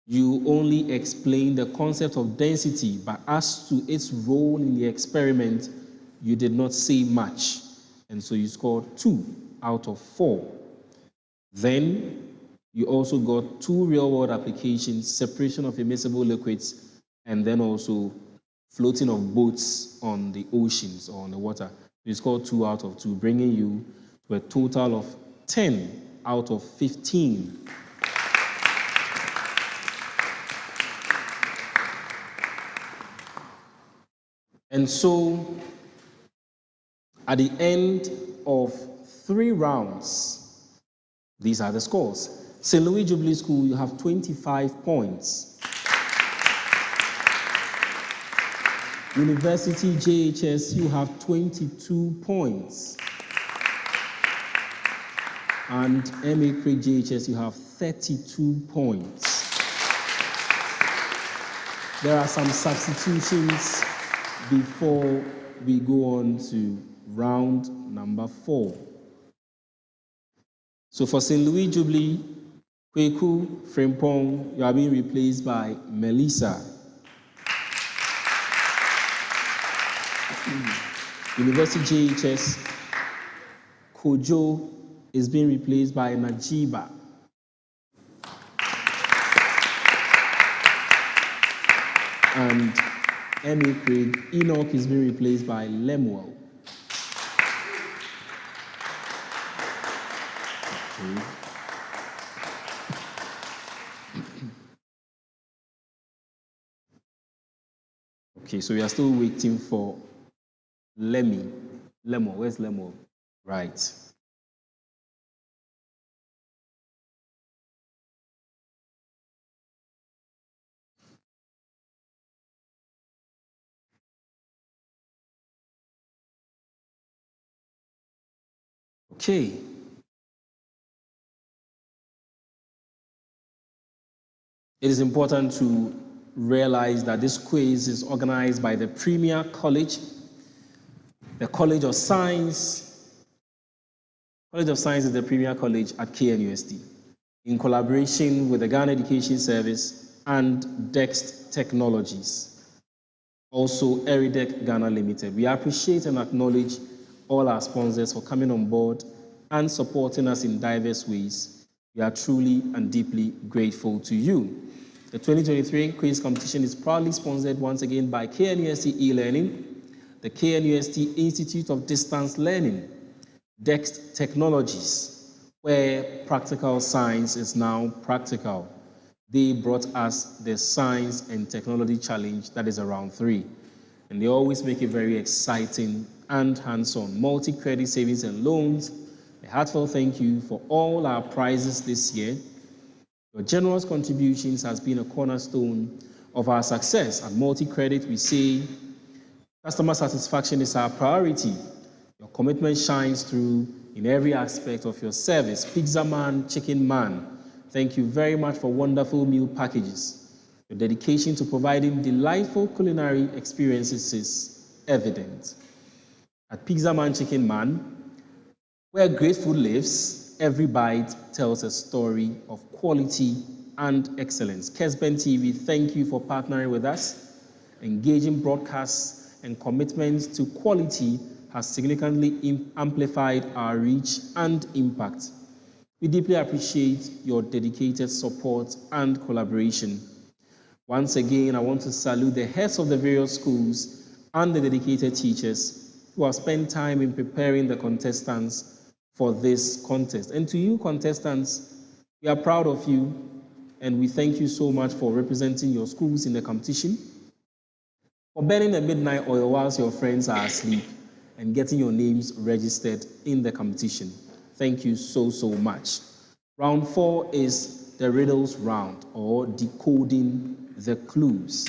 you only explain the concept of density, but as to its role in the experiment, you did not say much. And so you scored 2 out of 4. Then you also got 2 real-world applications, separation of immiscible liquids, and then also floating of boats on the oceans or on the water. You scored 2 out of 2, bringing you to a total of 10 out of 15. And so, at the end of 3 rounds, these are the scores. St. Louis Jubilee School, you have 25 points. University JHS, you have 22 points. And MA CRIG JHS, you have 32 points. There are some substitutions before we go on to round number 4. So for St. Louis Jubilee, Kweku Frimpong, you are being replaced by Melissa. University JHS, Kojo is being replaced by Najiba. And MA CRIG, Enoch is being replaced by Lemuel. Okay. Okay, so we are still waiting for Lemmy. Lemuel, where's Lemuel? Right. Okay. It is important to realize that this quiz is organized by the Premier College, the College of Science. College of Science is the Premier College at KNUST, in collaboration with the Ghana Education Service and Dext Technologies, also Eridec Ghana Limited. We appreciate and acknowledge all our sponsors for coming on board and supporting us in diverse ways. We are truly and deeply grateful to you. The 2023 quiz competition is proudly sponsored once again by KNUST e-Learning, the KNUST Institute of Distance Learning, Dext Technologies, where practical science is now practical. They brought us the Science and Technology Challenge that is around 3. And they always make it very exciting and hands-on. Multi-credit savings and loans. A heartfelt thank you for all our prizes this year. Your generous contributions has been a cornerstone of our success. At Multi-Credit, we say customer satisfaction is our priority. Your commitment shines through in every aspect of your service. Pizza Man, Chicken Man, thank you very much for wonderful meal packages. Your dedication to providing delightful culinary experiences is evident. At Pizza Man, Chicken Man, where great food lives, every bite tells a story of quality and excellence. Kesben TV, thank you for partnering with us. Engaging broadcasts and commitments to quality has significantly amplified our reach and impact. We deeply appreciate your dedicated support and collaboration. Once again, I want to salute the heads of the various schools and the dedicated teachers who have spent time in preparing the contestants for this contest. And to you, contestants, we are proud of you, and we thank you so much for representing your schools in the competition, for burning the midnight oil whilst your friends are asleep, and getting your names registered in the competition. Thank you so, so much. Round 4 is the riddles round, or decoding the clues.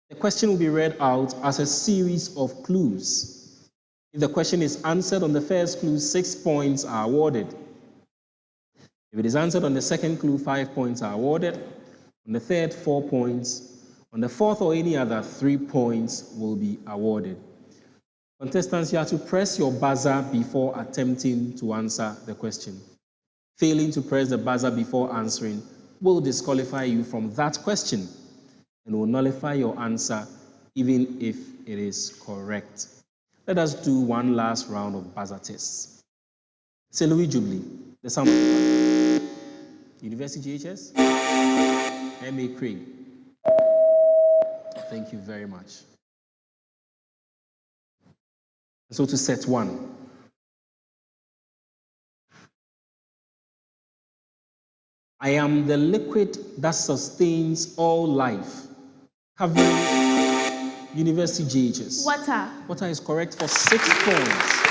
The question will be read out as a series of clues. If the question is answered on the first clue, 6 points are awarded. If it is answered on the second clue, 5 points are awarded. On the third, 4 points. On the fourth or any other, 3 points will be awarded. Contestants, you have to press your buzzer before attempting to answer the question. Failing to press the buzzer before answering will disqualify you from that question and will nullify your answer even if it is correct. Let us do one last round of buzzer tests. St. Louis Jubilee, the sound of the buzzer. University GHS, MA CRIG. Thank you very much. So to set one. I am the liquid that sustains all life, covering University GHS. Water. Water is correct for 6 points.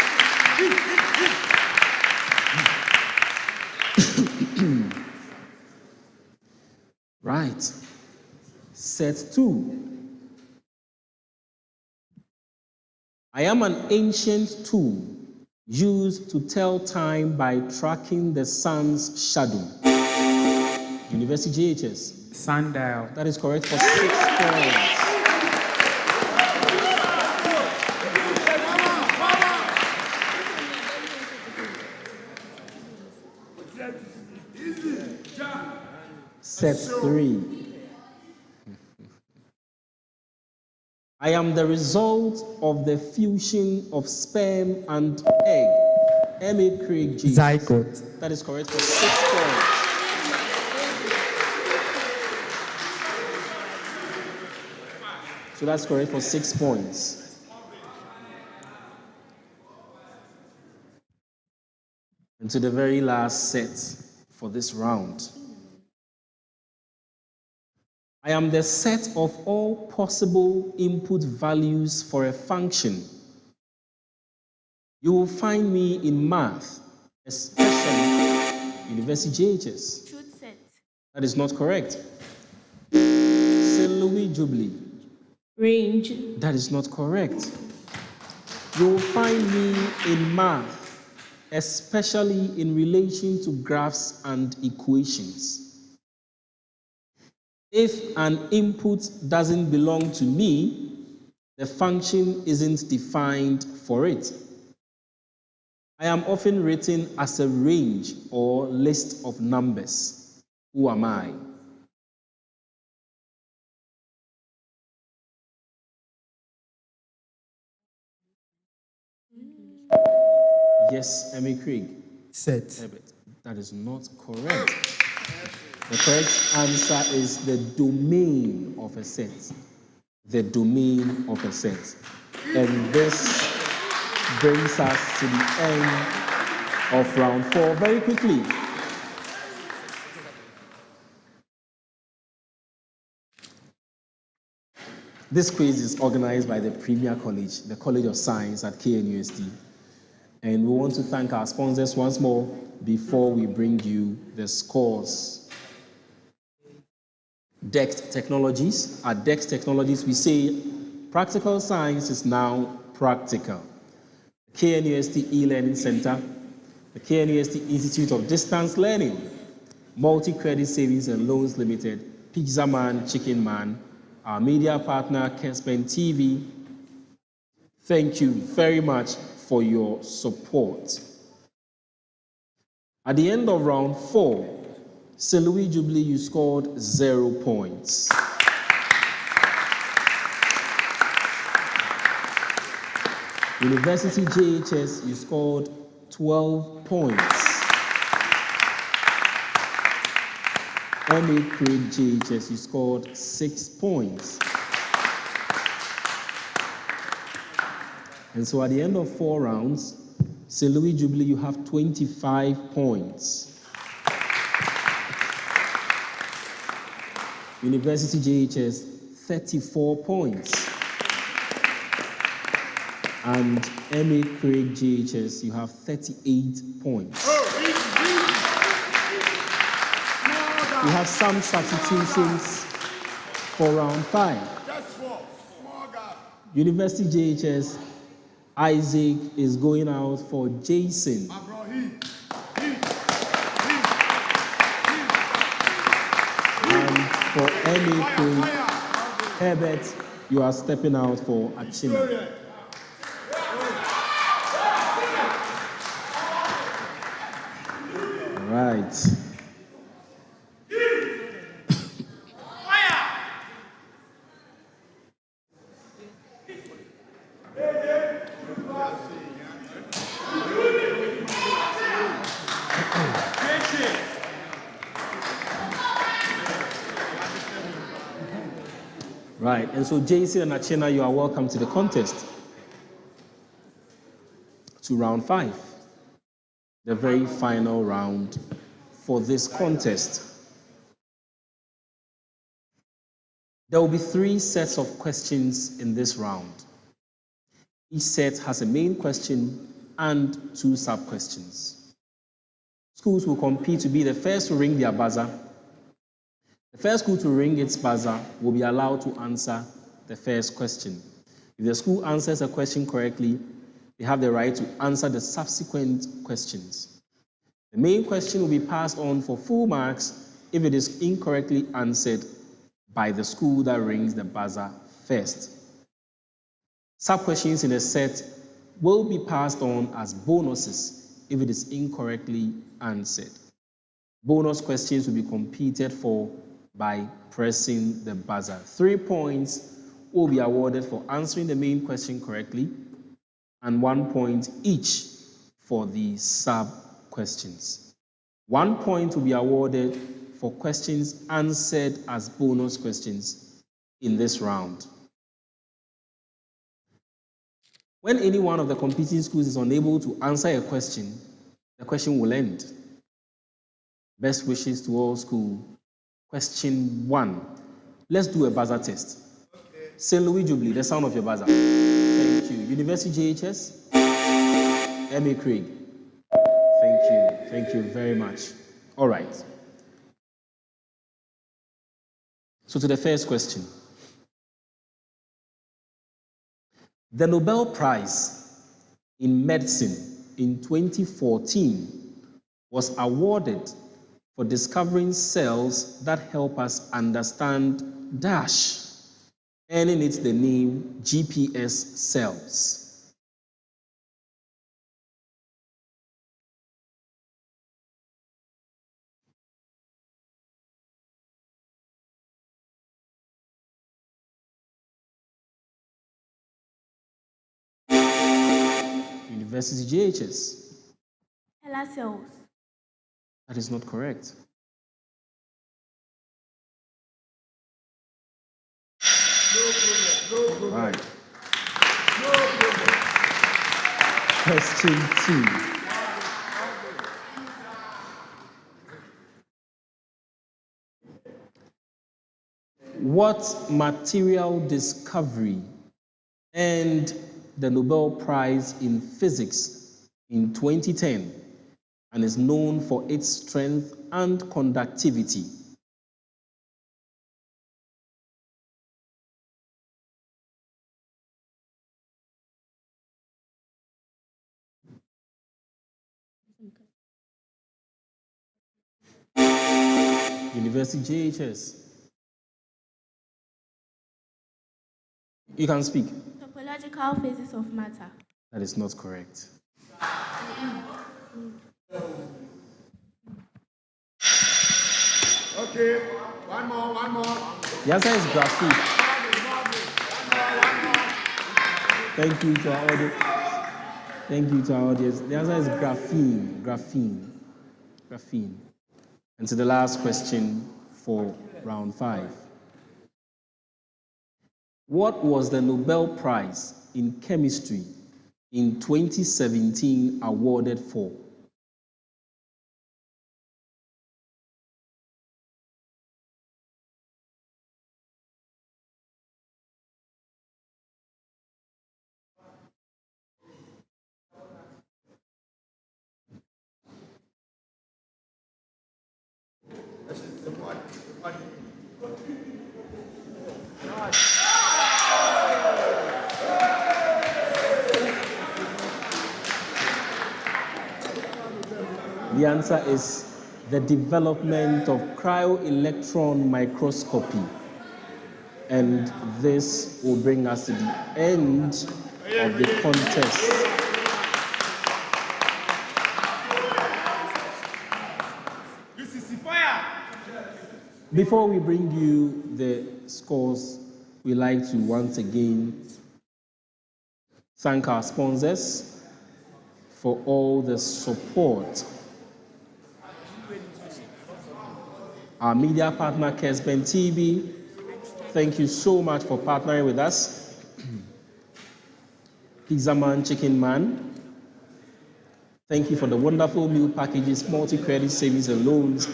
Right. Set two. I am an ancient tool used to tell time by tracking the sun's shadow. University GHS. Sundial. That is correct for 6 points. Set three. I am the result of the fusion of sperm and egg. MA CRIG G. Zygote. That is correct for 6 points. So that's correct for 6 points. And to the very last set for this round. I am the set of all possible input values for a function. You will find me in math, especially University GHS. Truth set. That is not correct. St. Louis Jubilee. Range. That is not correct. You will find me in math, especially in relation to graphs and equations. If an input doesn't belong to me, the function isn't defined for it. I am often written as a range or list of numbers. Who am I? Yes, MA CRIG. Set. That is not correct. The correct answer is the domain of a set. The domain of a set. And this brings us to the end of round 4 very quickly. This quiz is organized by the Premier College, the College of Science at KNUST. And we want to thank our sponsors once more before we bring you the scores. DEX Technologies. At DEX Technologies, we say practical science is now practical. The KNUST e-learning center, the KNUST Institute of Distance Learning, Multi-Credit Savings and Loans Limited, Pizza Man, Chicken Man, our media partner, Kespen TV. Thank you very much for your support. At the end of round 4, St. Louis Jubilee, you scored 0 points. University JHS, you scored 12 points. MA CRIG JHS, you scored 6 points. And so at the end of 4 rounds, St. Louis Jubilee, you have 25 points. University JHS, 34 points. And MA CRIG JHS, you have 38 points. We have some substitutions for round 5. University JHS, Isaac is going out for Jason. And for MA CRIG, Herbert, you are stepping out for Achina. right. Right, and so JC and Achena, you are welcome to the contest, to round 5, the very final round for this contest. There will be 3 sets of questions in this round. Each set has a main question and 2 sub-questions. Schools will compete to be the first to ring their buzzer. The first school to ring its buzzer will be allowed to answer the first question. If the school answers a question correctly, they have the right to answer the subsequent questions. The main question will be passed on for full marks if it is incorrectly answered by the school that rings the buzzer first. Sub-questions in the set will be passed on as bonuses if it is incorrectly answered. Bonus questions will be competed for by pressing the buzzer. 3 points will be awarded for answering the main question correctly, and 1 point each for the sub-questions. 1 point will be awarded for questions answered as bonus questions in this round. When any one of the competing schools is unable to answer a question, the question will end. Best wishes to all schools. Question 1. Let's do a buzzer test. Okay. St. Louis Jubilee, the sound of your buzzer. Thank you. University JHS? MA CRIG. Thank you. Thank you very much. All right. So to the first question. The Nobel Prize in Medicine in 2014 was awarded for discovering cells that help us understand dash, earning it the name GPS cells. University JHS. HeLa cells. That is not correct. No problem. Right. No problem. Question 2. What material discovery earned the Nobel Prize in Physics in 2010 and is known for its strength and conductivity? University JHS. You can speak. Topological phases of matter. That is not correct. Okay, one more. The answer is graphene. Thank you to our audience. Thank you to our audience. The answer is graphene. And to the last question for round 5. What was the Nobel Prize in Chemistry in 2017 awarded for? The answer is the development of cryo-electron microscopy. And this will bring us to the end of the contest. Before we bring you the scores, we like to once again thank our sponsors for all the support. Our media partner, Kesben TV, thank you so much for partnering with us. Pizza Man, Chicken Man, thank you for the wonderful meal packages, multi-credit savings and loans,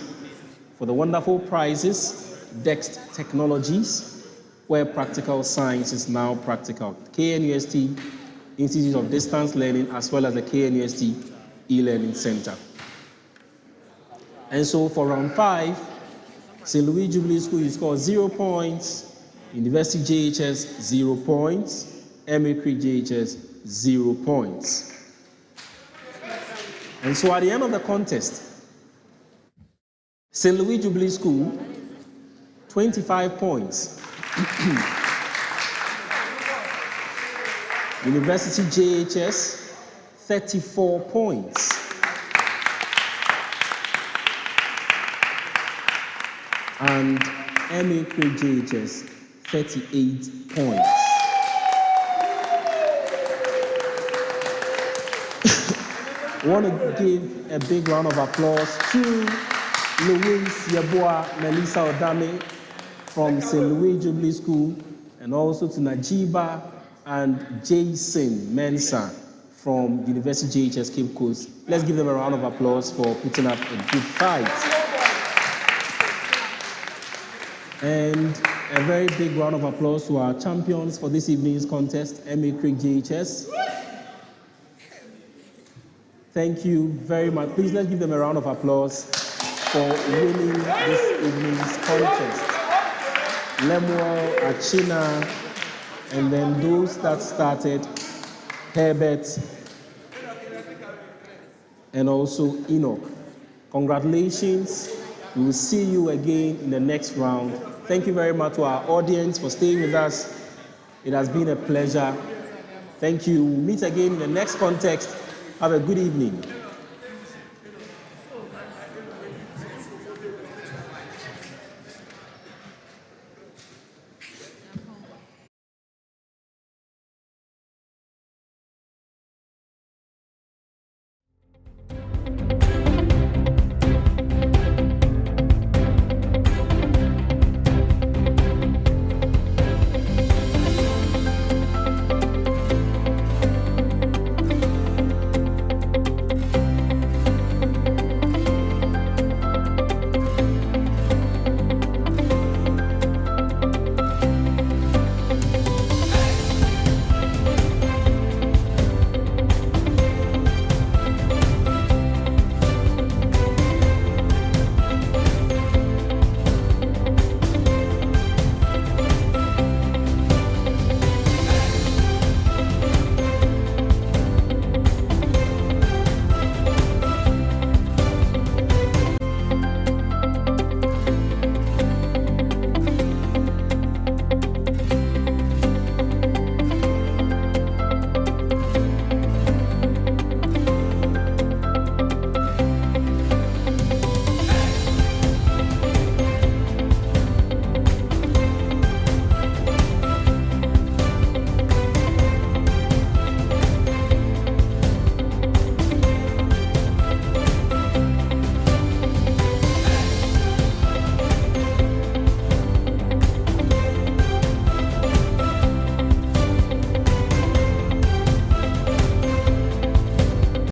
for the wonderful prizes, Dext Technologies, where practical science is now practical. KNUST, Institute of Distance Learning, as well as the KNUST e-learning center. And so for round 5, St. Louis Jubilee School, you scored 0 points, University JHS 0 points, CRIG JHS 0 points. And so at the end of the contest, St. Louis Jubilee School, 25 points. University JHS, 34 points. And CRIG JHS, 38 points. I want to give a big round of applause to Louise Yeboah, Melissa Odame from St. Louis Jubilee School, and also to Najiba and Jason Mensah from University JHS Cape Coast. Let's give them a round of applause for putting up a good fight. And a very big round of applause to our champions for this evening's contest, CRIG JHS. Thank you very much. Please let's give them a round of applause for winning this evening's contest. Lemuel, Achina, and then those that started, Herbert, and also Enoch. Congratulations. We will see you again in the next round. Thank you very much to our audience for staying with us. It has been a pleasure. Thank you. We'll meet again in the next context. Have a good evening.